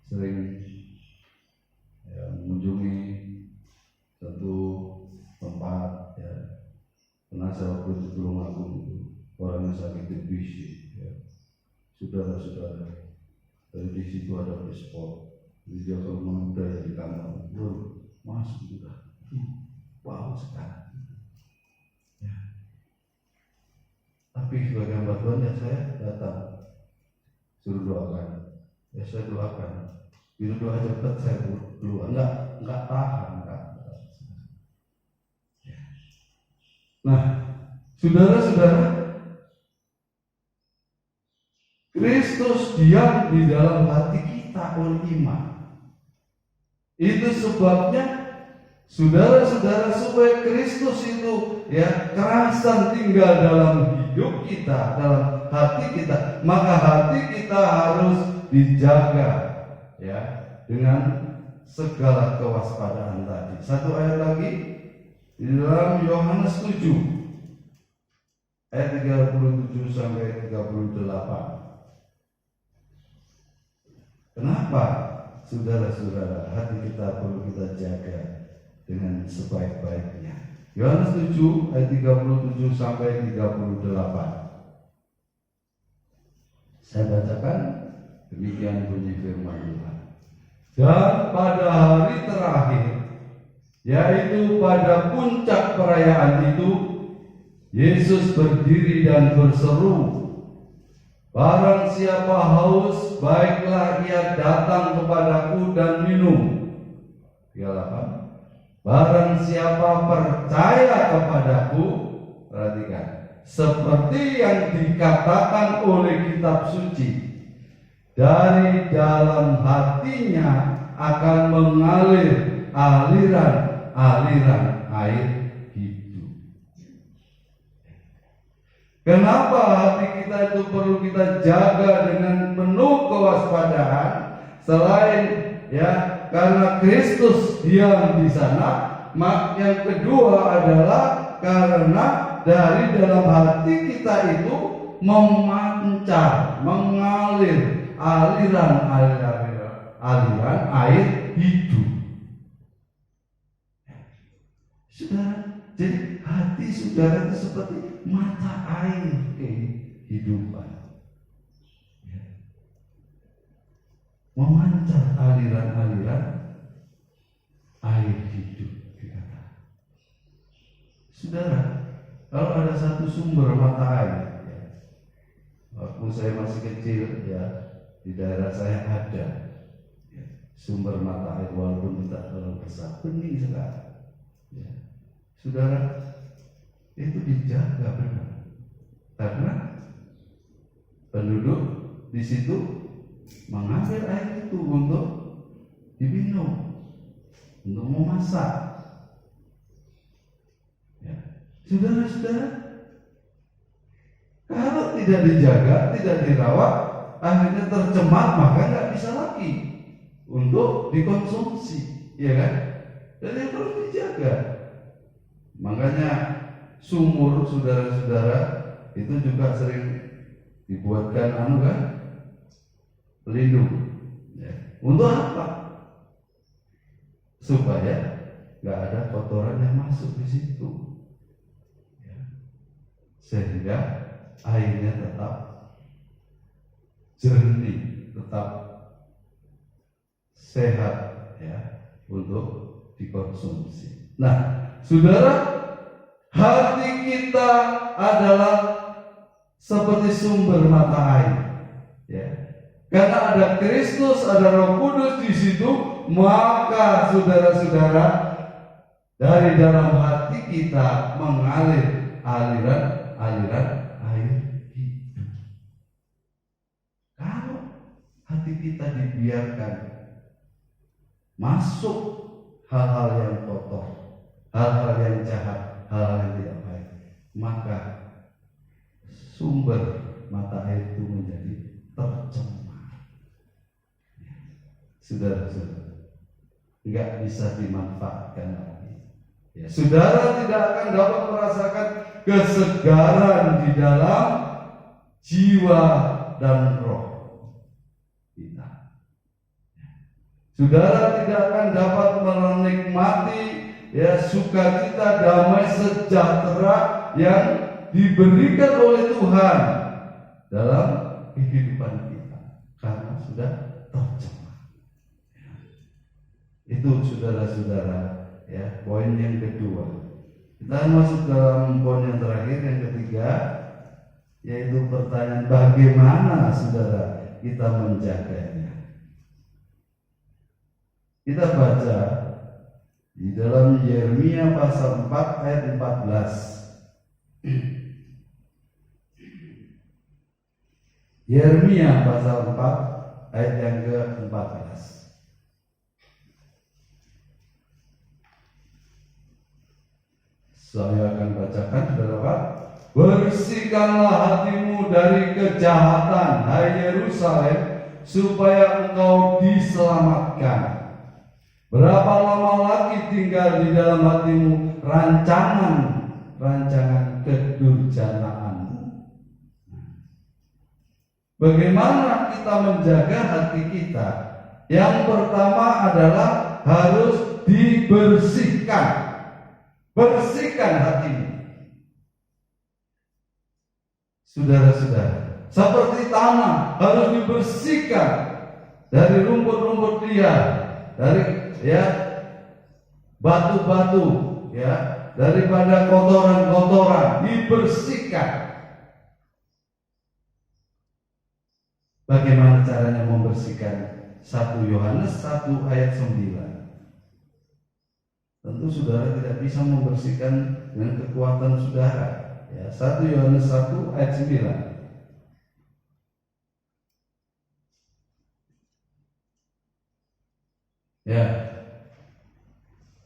sering ya, mengunjungi satu tempat, ya, karena saya waktu itu Tulungagung itu orangnya sakit TBC, ya. Saudara-saudara, dari di situ ada spot, jadi dia kalau menunda di kamar, masuk juga, wow sekali. Ya. Tapi sebagai hamba Tuhan ya saya datang, suruh doakan, ya saya doakan, bila doa cepat saya keluar, enggak tahan, enggak. Nah, saudara-saudara, Kristus diam di dalam hati kita oleh iman. Itu sebabnya saudara-saudara, supaya Kristus itu ya kerasan tinggal dalam hidup kita, dalam hati kita, maka hati kita harus dijaga ya dengan segala kewaspadaan tadi. Satu ayat lagi di dalam Yohanes 7 ayat 37 sampai 38. Kenapa saudara-saudara hati kita perlu kita jaga dengan sebaik-baiknya? Yohanes 7 ayat 37 sampai 38. Saya bacakan, demikian bunyi firman Tuhan. Dan pada hari terakhir, yaitu pada puncak perayaan itu, Yesus berdiri dan berseru, barang siapa haus, baiklah ia datang kepadaku dan minum. 38. Barang siapa percaya kepadaku, perhatikan, seperti yang dikatakan oleh kitab suci, dari dalam hatinya akan mengalir aliran-aliran air hidup. Kenapa hati kita itu perlu kita jaga dengan penuh kewaspadaan? Selain ya karena Kristus diam di sana, yang kedua adalah karena dari dalam hati kita itu memancar, mengalir aliran air hidup. Saudara, jadi hati saudara itu seperti mata air kehidupan, ya. Memancar aliran air hidup dikatakan. Saudara, kalau ada satu sumber mata air, ya, waktu saya masih kecil, ya, di daerah saya ada ya, sumber mata air walaupun tidak terlalu besar, bening sekali. Ya. Saudara, itu dijaga benar, karena penduduk di situ mengambil air itu untuk diminum, untuk memasak. Ya. Saudara-saudara, kalau tidak dijaga, tidak dirawat, akhirnya tercemar, maka nggak bisa lagi untuk dikonsumsi, ya kan? Jadi harus dijaga. Makanya sumur, saudara-saudara, itu juga sering dibuatkan kan, pelindung. Ya. Untuk apa? Supaya nggak ada kotoran yang masuk di situ, ya. Sehingga airnya tetap jernih, tetap sehat ya untuk dikonsumsi. Nah, saudara, hati kita adalah seperti sumber mata air, ya. Karena ada Kristus, ada Roh Kudus di situ, maka saudara-saudara, dari dalam hati kita mengalir aliran air hidup. Kalau hati kita dibiarkan masuk hal-hal yang kotor, hal-hal yang jahat, hal-hal yang tidak baik, maka sumber mata air itu menjadi tercemar. Saudara-saudara, nggak bisa dimanfaatkan lagi. Ya, saudara tidak akan dapat merasakan kesegaran di dalam jiwa dan roh kita. Saudara tidak akan dapat menikmati sukacita, damai, sejahtera yang diberikan oleh Tuhan dalam kehidupan kita karena sudah tercemar. Itu saudara-saudara, poin yang kedua. Kita masuk dalam poin yang terakhir, yang ketiga, yaitu pertanyaan bagaimana saudara kita menjaganya. Kita baca di dalam Yeremia pasal 4 ayat 14. Yeremia pasal 4 ayat yang ke-14. Saya akan bacakan, saudara. Bersihkanlah hatimu dari kejahatan, hai Yerusalem, supaya engkau diselamatkan. Berapa lama lagi tinggal di dalam hatimu rancangan kedurjanaanmu? Bagaimana kita menjaga hati kita? Yang pertama adalah harus dibersihkan. Bersihkan hatimu. Saudara-saudara, seperti tanah harus dibersihkan dari rumput-rumput liar, dari batu-batu, daripada kotoran-kotoran, dibersihkan. Bagaimana caranya membersihkan? 1 Yohanes 1 ayat 9. Tentu saudara tidak bisa membersihkan dengan kekuatan saudara. 1 Yohanes 1 ayat 9.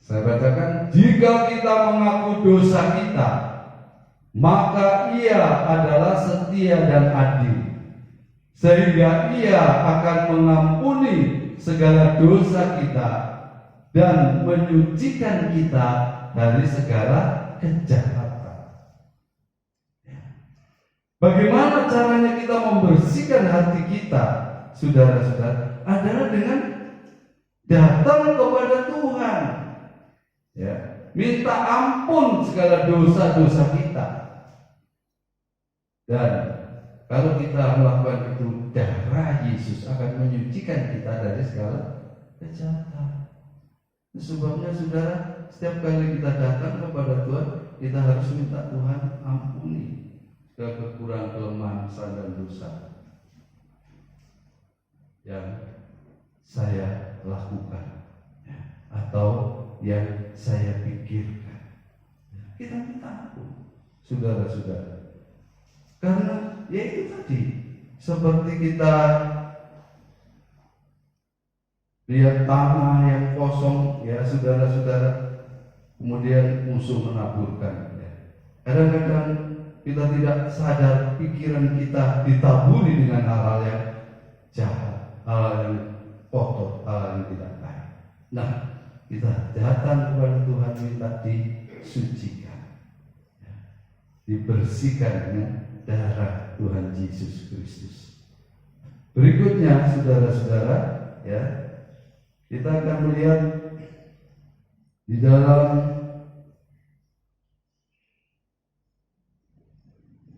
Saya bacakan, jika kita mengaku dosa kita, maka Ia adalah setia dan adil, sehingga Ia akan mengampuni segala dosa kita dan menyucikan kita dari segala kejahatan. Bagaimana caranya kita membersihkan hati kita, saudara-saudara? Adalah dengan datang kepada Tuhan, minta ampun segala dosa-dosa kita. Dan kalau kita melakukan itu, darah Yesus akan menyucikan kita dari segala kejahatan. Sebabnya saudara, setiap kali kita datang kepada Tuhan, kita harus minta Tuhan ampuni segala kekurangan, kelemahan, kesalahan dan dosa yang saya lakukan atau yang saya pikirkan. Kita minta ampun, saudara-saudara. Karena itu tadi, seperti kita lihat tanah yang kosong, saudara-saudara, kemudian musuh menaburkan. Kadang-kadang kita tidak sadar pikiran kita ditaburi dengan hal-hal yang jahat, hal yang kotor, hal yang tidak baik. Nah, kita datang kepada Tuhan minta disucikan, dibersihkan dengan darah Tuhan Yesus Kristus. Berikutnya, saudara-saudara, kita akan melihat di dalam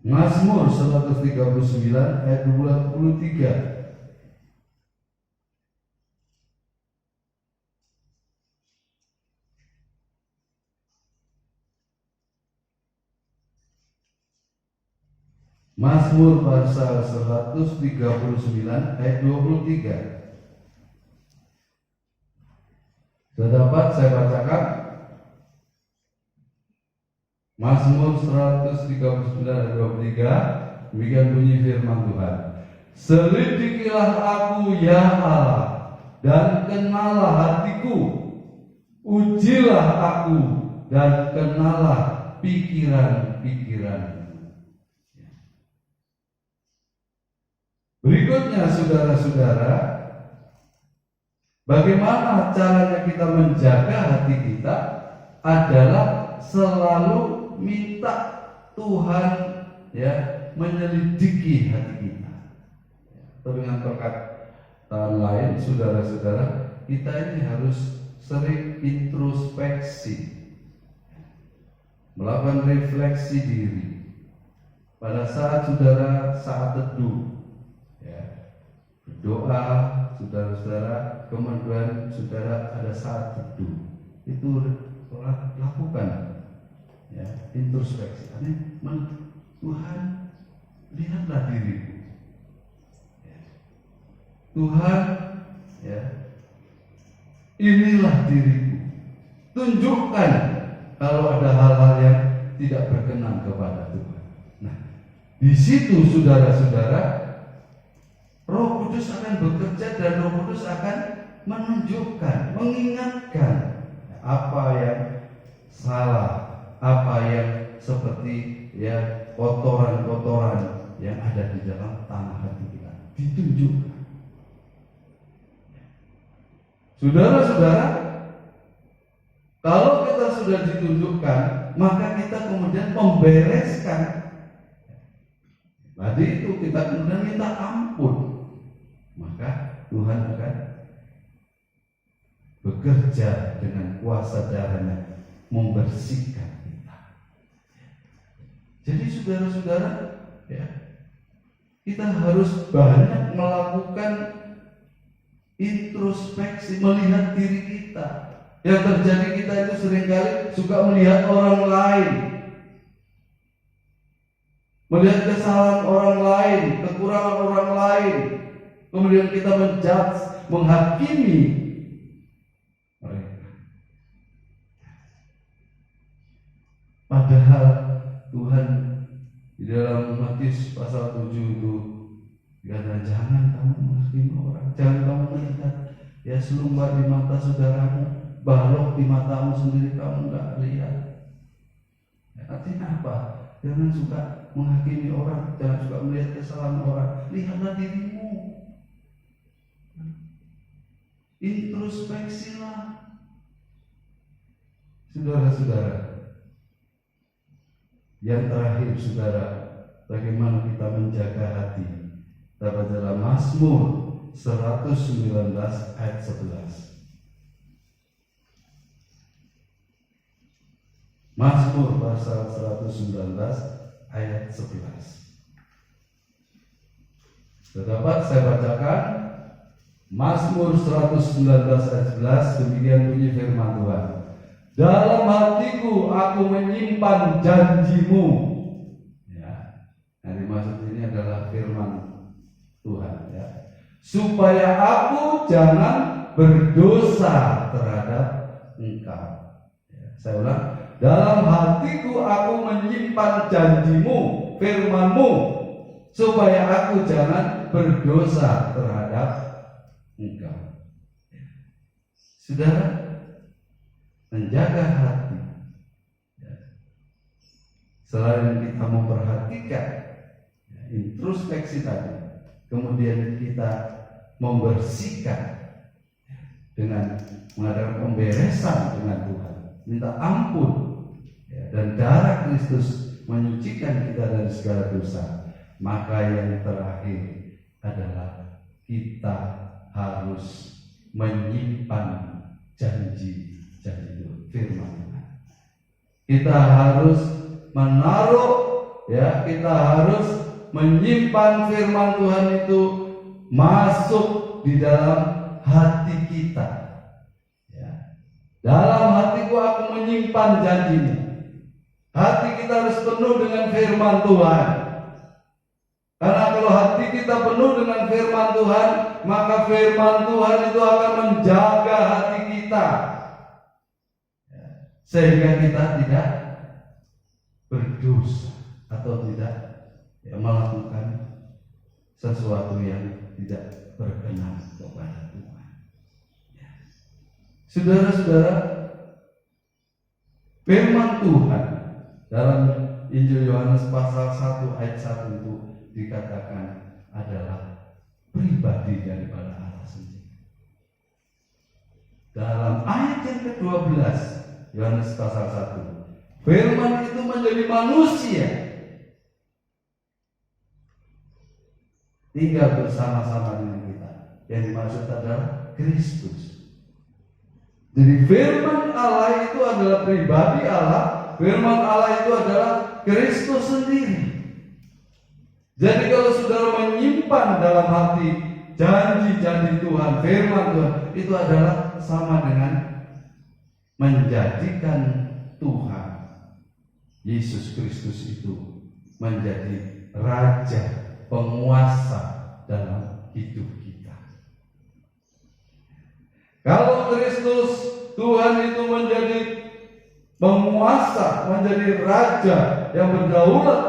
Mazmur 139 ayat 23. Mazmur pasal 139 ayat 23. Sudah dapat saya bacakan? Mazmur 139 ayat 23. Demikian bunyi firman Tuhan. Selidikilah aku ya Allah, dan kenalah hatiku. Ujilah aku dan kenalah pikiran-pikiranku. Berikutnya saudara-saudara, bagaimana caranya kita menjaga hati kita adalah selalu minta Tuhan ya menyelidiki hati kita. Atau dengan perkataan lain, saudara-saudara, kita ini harus sering introspeksi, melakukan refleksi diri. Pada saat saudara saat teduh, ya, berdoa, saudara-saudara, kemudian saudara ada saat teduh, itu lakukan, ya, introspeksi. Tuhan, lihatlah diriku. Ya. Tuhan, ya, inilah diriku. Tunjukkan kalau ada hal-hal yang tidak berkenan kepada Tuhan. Nah, di situ saudara-saudara, Roh Kudus akan bekerja dan Roh Kudus akan menunjukkan, mengingatkan apa yang salah, apa yang seperti ya kotoran-kotoran yang ada di dalam tanah hati kita. Ditunjukkan. Saudara-saudara, kalau kita sudah ditunjukkan, maka kita kemudian membereskan. Tadi itu kita kemudian minta ampun, maka Tuhan akan bekerja dengan kuasa darahnya membersihkan kita. Jadi saudara-saudara, ya, kita harus banyak melakukan introspeksi, melihat diri kita. Yang terjadi kita itu seringkali suka melihat orang lain, melihat kesalahan orang lain, kekurangan orang lain, kemudian kita menjudge, menghakimi mereka. Padahal Tuhan di dalam Matius pasal 7 itu kata, jangan kamu menghakimi orang, jangan kamu melihat ya selumba di mata saudaramu, balok di matamu sendiri kamu nggak lihat. Ya, artinya apa? Jangan suka menghakimi orang, jangan suka melihat kesalahan orang. Lihatlah dirimu, introspeksilah, saudara-saudara. Yang terakhir, saudara, bagaimana kita menjaga hati? Dapat dalam Mazmur 119 ayat 11. Mazmur pasal 119 ayat 11. Dapat saya bacakan Mazmur 119 ayat 11, demikian bunyi firman Tuhan. Dalam hatiku aku menyimpan janjimu. Ya, yang dimaksud ini adalah firman Tuhan, ya. Supaya aku jangan berdosa terhadap engkau. Ya, saya ulang. Dalam hatiku aku menyimpan janjimu, firmanmu, supaya aku jangan berdosa terhadap engkau. Ya. Saudara, menjaga hati, ya, selain kita memperhatikan ya, introspeksi tadi, kemudian kita membersihkan ya, dengan mengadakan pemberesan dengan Tuhan, minta ampun ya, dan darah Kristus menyucikan kita dari segala dosa. Maka yang terakhir adalah kita harus menyimpan janji firman Tuhan. Kita harus menaruh, ya, kita harus menyimpan firman Tuhan itu masuk di dalam hati kita. Ya. Dalam hatiku aku menyimpan janjimu. Hati kita harus penuh dengan firman Tuhan. Karena kalau hati kita penuh dengan firman Tuhan, maka firman Tuhan itu akan menjaga hati kita. Sehingga kita tidak berdosa atau tidak ya, melakukan sesuatu yang tidak berkenan kepada Tuhan. Ya. Saudara-saudara, firman Tuhan dalam Injil Yohanes pasal 1 ayat 1 itu dikatakan adalah pribadi daripada Allah sendiri. Dalam ayat yang ke-12 Yohanes pasal 1, firman itu menjadi manusia, tinggal bersama-sama dengan kita. Yang dimaksud adalah Kristus. Jadi firman Allah itu adalah pribadi Allah, firman Allah itu adalah Kristus sendiri. Jadi kalau saudara menyimpan dalam hati janji-janji Tuhan, firman Tuhan, itu adalah sama dengan menjadikan Tuhan Yesus Kristus itu menjadi Raja, penguasa dalam hidup kita. Kalau Kristus Tuhan itu menjadi penguasa, menjadi Raja yang berdaulat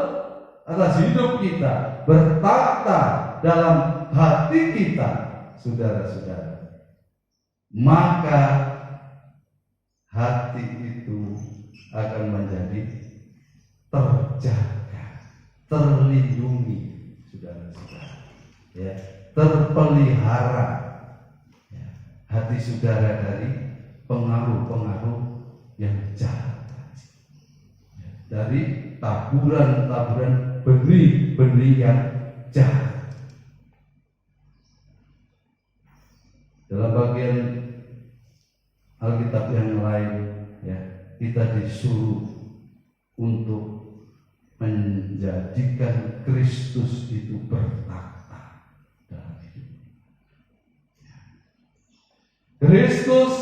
atas hidup kita, bertata dalam hati kita, saudara-saudara, maka hati itu akan menjadi terjaga, terlindungi, saudara-saudara, ya, terpelihara, ya, hati saudara dari pengaruh-pengaruh yang jahat, ya, dari taburan-taburan benih-benih yang jahat. Dalam bagian Alkitab yang lain, ya, kita disuruh untuk menjadikan Kristus itu bertata dalam hidup. Kristus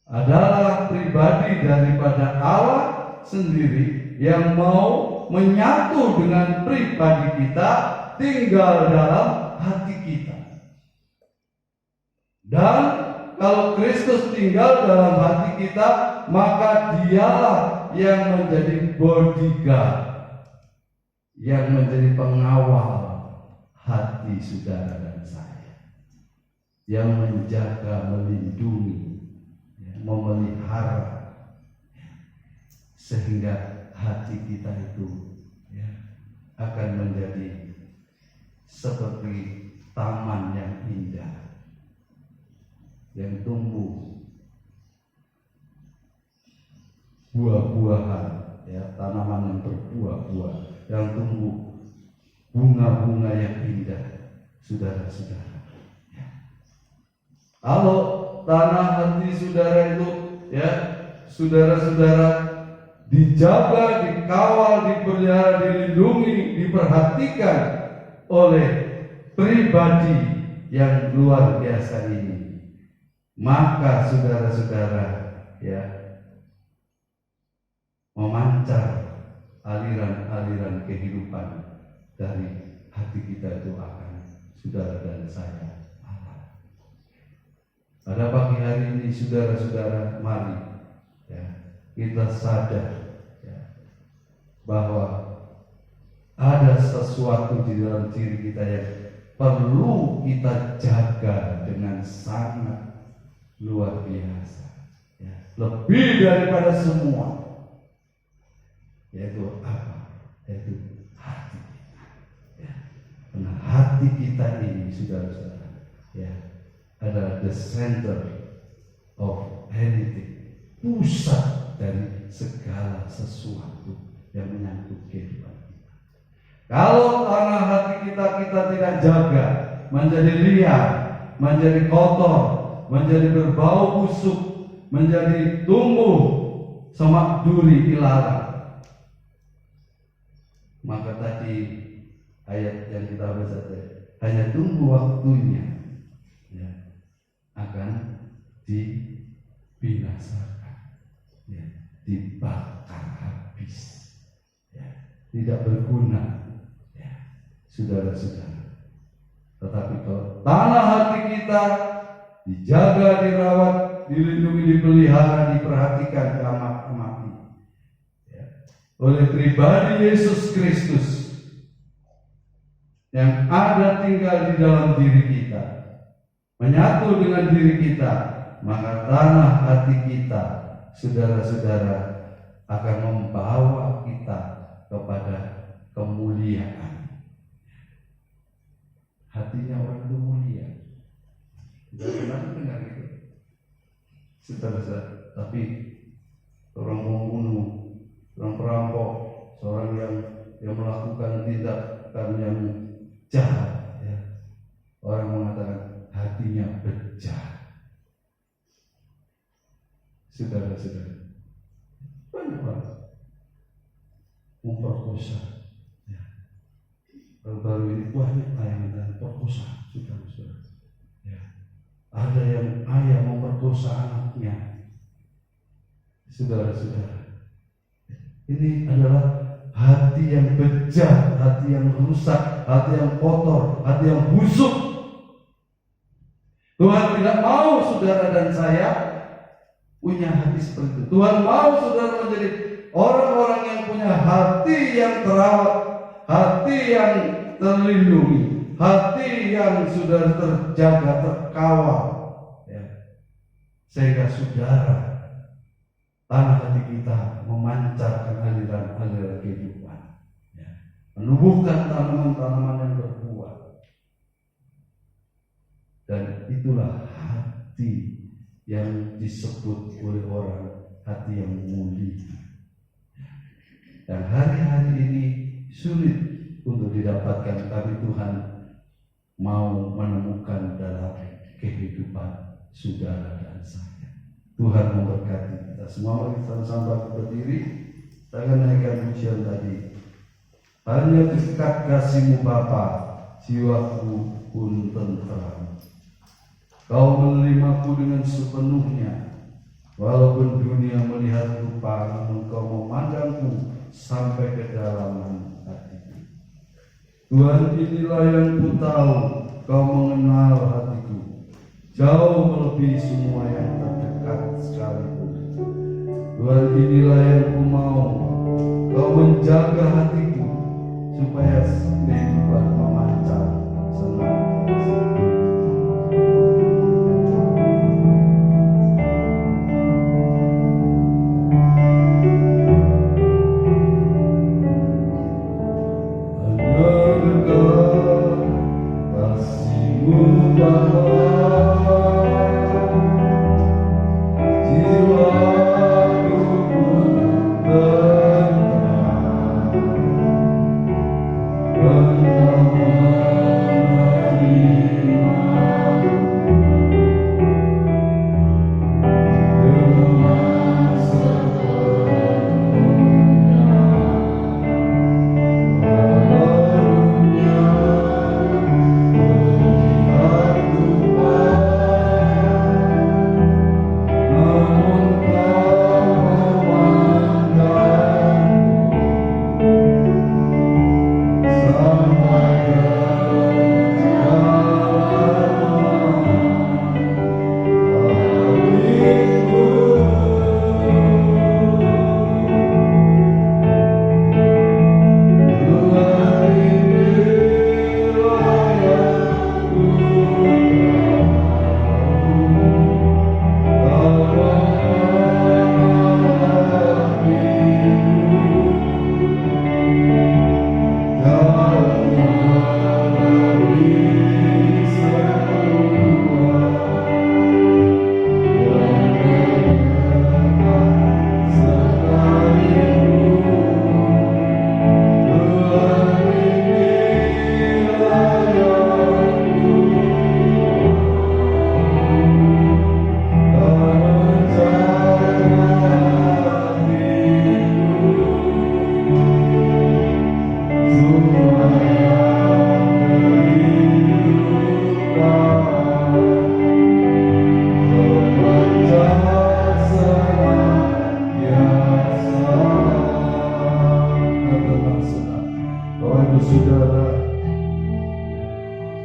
adalah pribadi daripada Allah sendiri yang mau menyatu dengan pribadi kita, tinggal dalam hati kita. Dan kalau Kristus tinggal dalam hati kita, maka dialah yang menjadi bodyguard, yang menjadi pengawal hati saudara dan saya, yang menjaga, melindungi, memelihara, sehingga hati kita itu, ya, akan menjadi seperti taman yang indah, yang tumbuh buah-buahan, ya, tanaman yang berbuah-buah, yang tumbuh bunga-bunga yang indah, saudara-saudara. Ya. Kalau tanah hati saudara itu, ya, saudara-saudara, dijaga, dikawal, dipelihara, dilindungi, diperhatikan oleh pribadi yang luar biasa ini, maka saudara-saudara, ya, memancar aliran-aliran kehidupan dari hati kita itu akan saudara dan saya Allah. Pada pagi hari ini, saudara-saudara, mari, ya, kita sadar, ya, bahwa ada sesuatu di dalam diri kita yang perlu kita jaga dengan sangat luar biasa, ya, lebih daripada semua, yaitu apa? Yaitu hati kita, ya. Karena hati kita ini, saudara-saudara, ya, adalah the center of anything, pusat dari segala sesuatu yang menyangkut kehidupan kita. Kalau tanah hati kita tidak jaga, menjadi liar, menjadi kotor, menjadi berbau busuk, menjadi tumbuh semak duri ilalang, maka tadi ayat yang kita baca hanya tunggu waktunya, ya, akan dibinasakan, ya, dibakar habis, ya, tidak berguna, ya, saudara-saudara. Tetapi kalau tanah hati kita dijaga, dirawat, dilindungi, dipelihara, diperhatikan, diamat-amati, ya, oleh pribadi Yesus Kristus yang ada tinggal di dalam diri kita, menyatu dengan diri kita, maka tanah hati kita, saudara-saudara, akan membawa kita kepada kemuliaan. hatinya orang itu mulia. Sudah pernah dengar itu? Saudara-saudara, tapi orang membunuh, orang perampok, seorang yang melakukan tindakan yang jahat, ya. Orang mengatakan hatinya bejat. Saudara-saudara, banyak orang memperkosa, ya. Baru-baru ini banyak tayangan dan perkosa, saudara-saudara. Ya. Ada yang ayah memperkosa anaknya, saudara-saudara. Ini adalah hati yang bejat, hati yang rusak, hati yang kotor, hati yang busuk. Tuhan tidak mau saudara dan saya punya hati seperti itu. Tuhan mau saudara menjadi orang-orang yang punya hati yang terawat, hati yang terlindungi, hati yang sudah terjaga, terkawal, ya. Sehingga saudara, tanah hati kita memancarkan aliran-aliran kehidupan, ya. Menumbuhkan tanaman-tanaman yang berbuah. Dan itulah hati yang disebut oleh orang hati yang mulia. Dan hari-hari ini sulit untuk didapatkan, tapi Tuhan mau menemukan dalam kehidupan saudara dan saya. Tuhan memberkati kita semua. Mari kita sama-sama berdiri. Saya akan naikkan pujian tadi. Hanya dekat kasih-Mu Bapa, jiwaku pun tentram. Kau menerimaku dengan sepenuhnya, walaupun dunia melihat rupa, namun Kau memandangku sampai kedalaman hatiku. Tuhan, inilah yang ku tahu, Kau mengenal hatiku, jauh melebihi semua yang terdekat sekalipun. Tuhan, inilah yang ku mau, Kau menjaga hatiku, supaya kehidupan memancar senantiasa.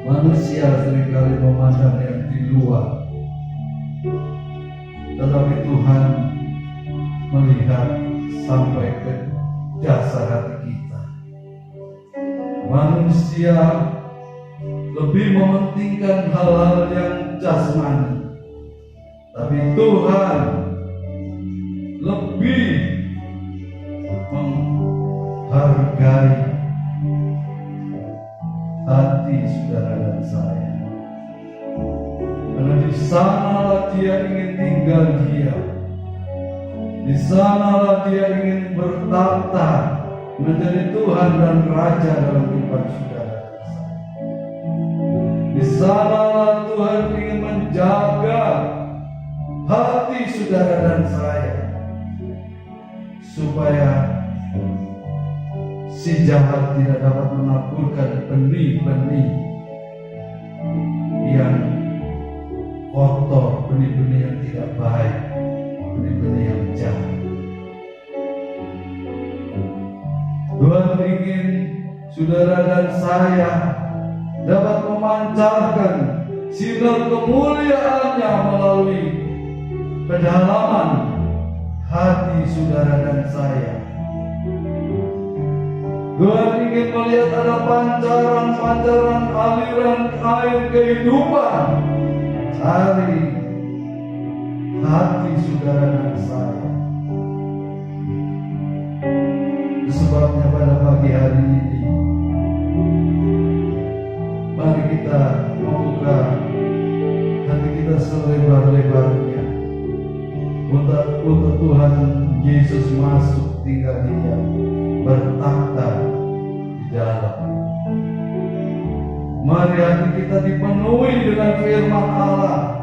Manusia seringkali memandang yang di luar, tetapi Tuhan melihat sampai ke dasar hati kita. Manusia lebih mementingkan hal-hal yang jasmani, tapi Tuhan lebih menghargai hati saudara dan sanalah dia ingin tinggal diam. Di sanalah dia ingin bertahta menjadi Tuhan dan Raja dalam kehidupan saudara. Di sanalah Tuhan ingin menjaga hati saudara dan saya, supaya si jahat tidak dapat menaburkan benih-benih yang kotor, benih-benih yang tidak baik, benih-benih yang jahat. Tuhan ingin saudara dan saya dapat memancarkan sinar kemuliaan-Nya melalui kedalaman hati saudara dan saya. Tuhan ingin melihat ada pancaran-pancaran aliran air kehidupan dari hati saudara dan saya. Sebabnya pada pagi hari ini, mari kita membuka hati kita selebar-lebarnya untuk Tuhan Yesus masuk tinggal diam, bertakhta di dalam. Mari hati kita dipenuhi dengan firman Allah.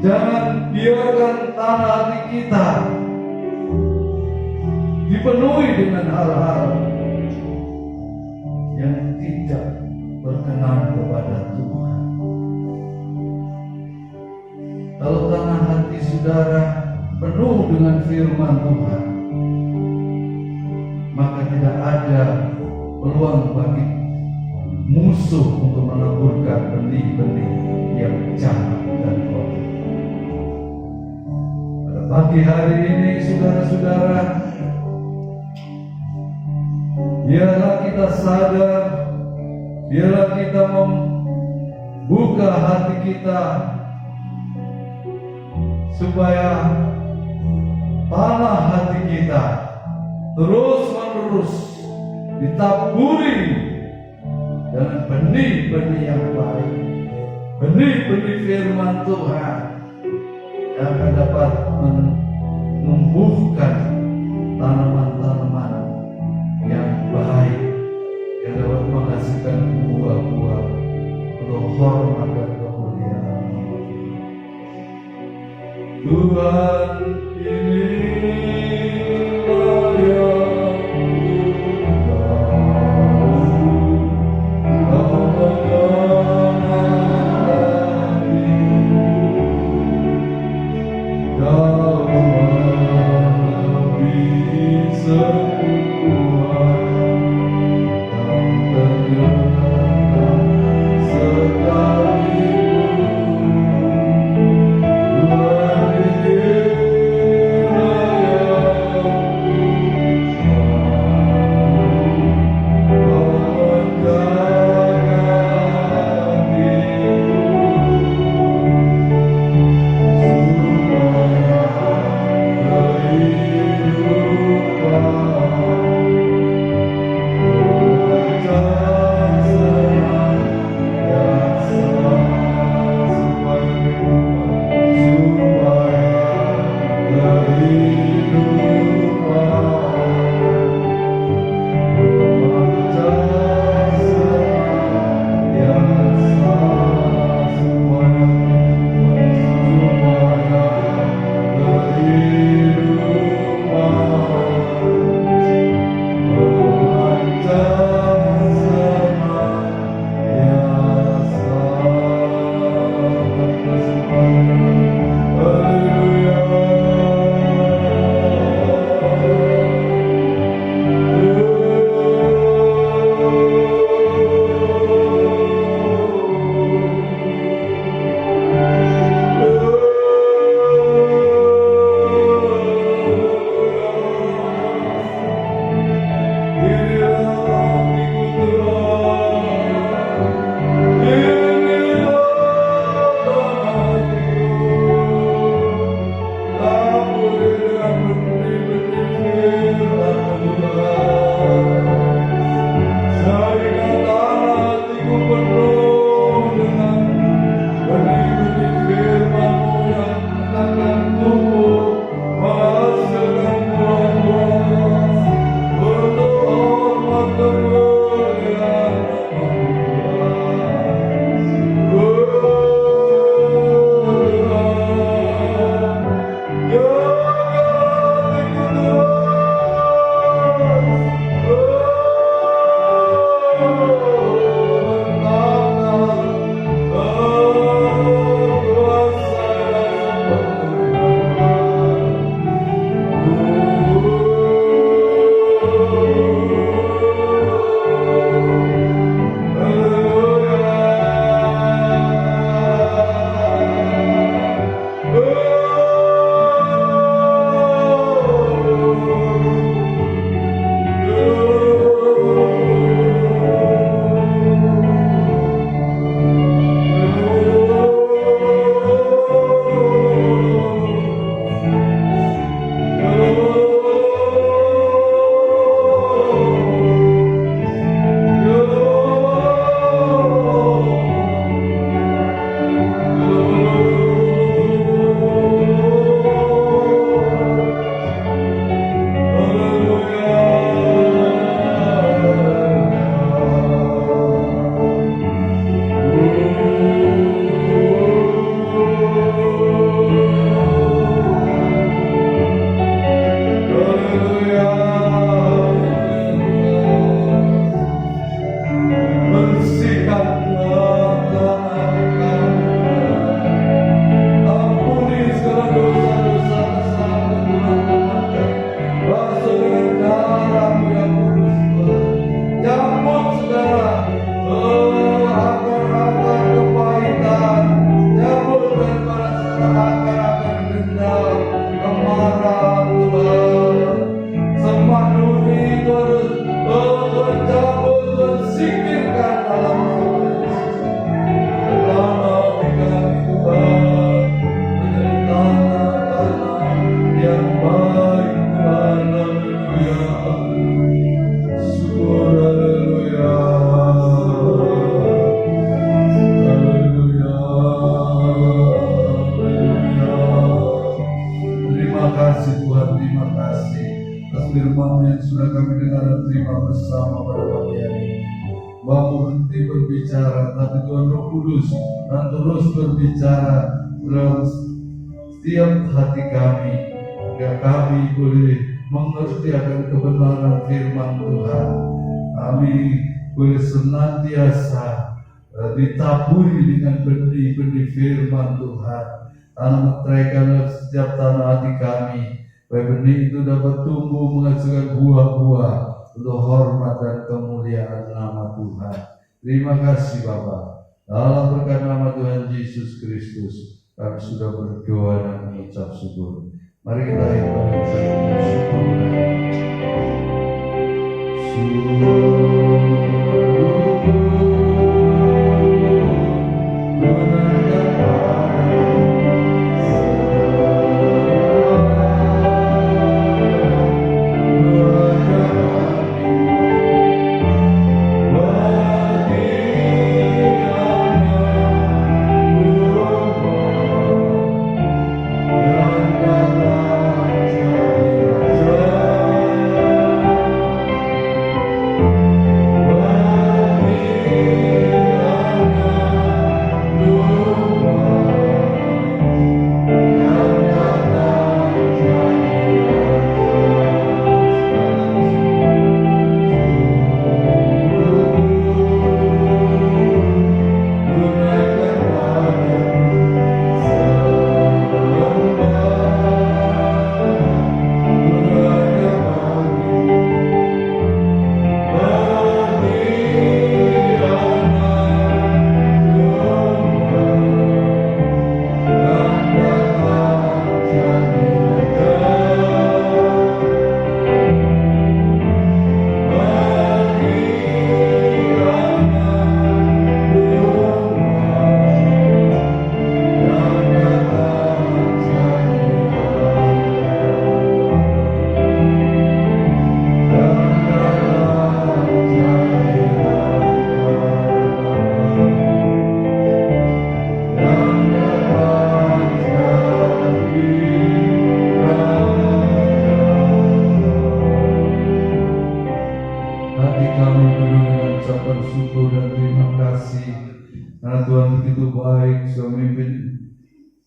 Jangan biarkan tanah hati kita dipenuhi dengan hal-hal yang tidak berkenan kepada Tuhan. Kalau tanah hati saudara penuh dengan firman Tuhan, maka tidak ada peluang bagi musuh untuk menaburkan benih-benih yang jahat dan kotor. Pada pagi hari ini, saudara-saudara, biarlah kita sadar, biarlah kita membuka hati kita supaya tanah hati kita terus-menerus ditaburi dengan benih-benih yang baik, benih-benih firman Tuhan yang akan dapat menumbuhkan tanaman-tanaman yang baik, yang dapat menghasilkan buah-buah untuk hormat dan kemuliaan Tuhan. Inilah yang Tuhan firman yang sudah kami dengar dan terima bersama pada pagi hari ini. Bapa berhenti berbicara, tapi Tuhan Roh Kudus dan terus berbicara dalam setiap hati kami, agar kami boleh mengerti akan kebenaran firman Tuhan. Kami boleh senantiasa ditaburi dengan benih-benih firman Tuhan. Tanah meteraikan dalam setiap tanah hati kami, supaya benih itu dapat tumbuh menghasilkan buah-buah untuk hormat dan kemuliaan nama Tuhan. Terima kasih Bapa. Dalam berkat nama Tuhan Yesus Kristus, kami sudah berdoa dan mengucap syukur. Mari kita ibadah syukur.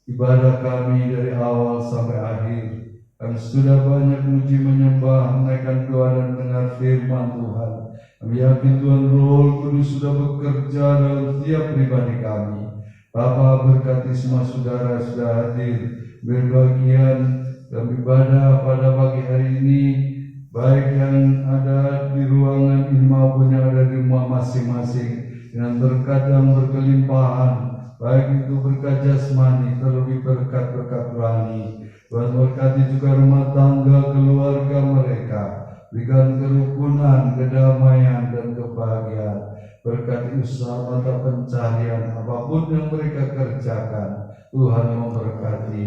Ibadah kami dari awal sampai akhir, kami sudah banyak muji menyembah, menaikkan doa dan mendengar firman Tuhan. Kami yakin Tuhan Roh Kudus sudah bekerja dalam setiap pribadi kami. Bapa, berkati semua saudara sudah hadir berbagian dalam ibadah pada pagi hari ini, baik yang ada di ruangan ini maupun yang ada di rumah masing-masing, dengan berkat yang berkelimpahan, baik itu berkat jasmani, terlebih berkat-berkat rohani. Tuhan berkati juga rumah tangga keluarga mereka, berikan kerukunan, kedamaian, dan kebahagiaan. Berkati usaha mata pencaharian, apapun yang mereka kerjakan, Tuhan memberkati.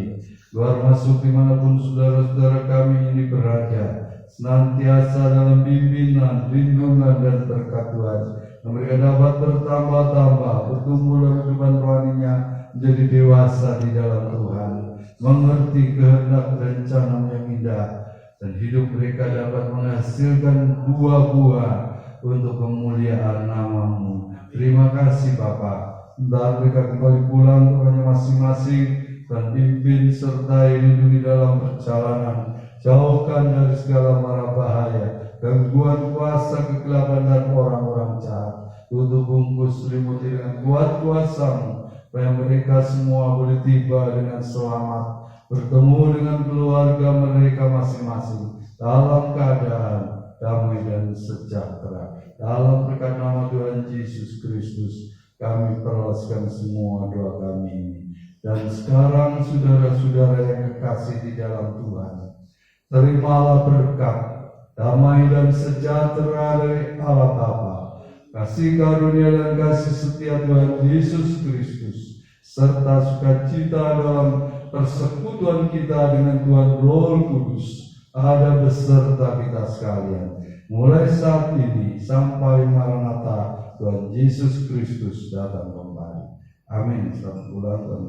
Luar masuk dimanapun saudara-saudara kami ini berada, senantiasa dalam bimbingan, lindungan, dan berkat Tuhan. Mereka dapat bertambah-tambah, bertumbuh dalam kehidupan rohaninya, menjadi dewasa di dalam Tuhan, mengerti kehendak rencana yang indah, dan hidup mereka dapat menghasilkan buah-buah untuk kemuliaan nama-Mu. Terima kasih Bapa. Entah mereka kembali pulang ke rumahnya masing-masing, dan pimpin sertai lindungi dalam perjalanan, jauhkan dari segala mara bahaya, gangguan kuasa kegelapan dan orang-orang jahat. Tutup bungkus selimuti dengan kuat kuasa-Mu, supaya mereka semua boleh tiba dengan selamat, bertemu dengan keluarga mereka masing-masing dalam keadaan damai dan sejahtera. Dalam berkat nama Tuhan Yesus Kristus, kami perolehkan semua doa kami ini. Dan sekarang saudara-saudara yang kekasih di dalam Tuhan, terimalah berkat, damai dan sejahtera dari Allah Bapa, kasih karunia dan kasih setia Tuhan Yesus Kristus, serta sukacita dalam persekutuan kita dengan Tuhan Roh Kudus ada beserta kita sekalian, mulai saat ini sampai Maranatha Tuhan Yesus Kristus datang kembali. Amin. Selamat ulang tahun.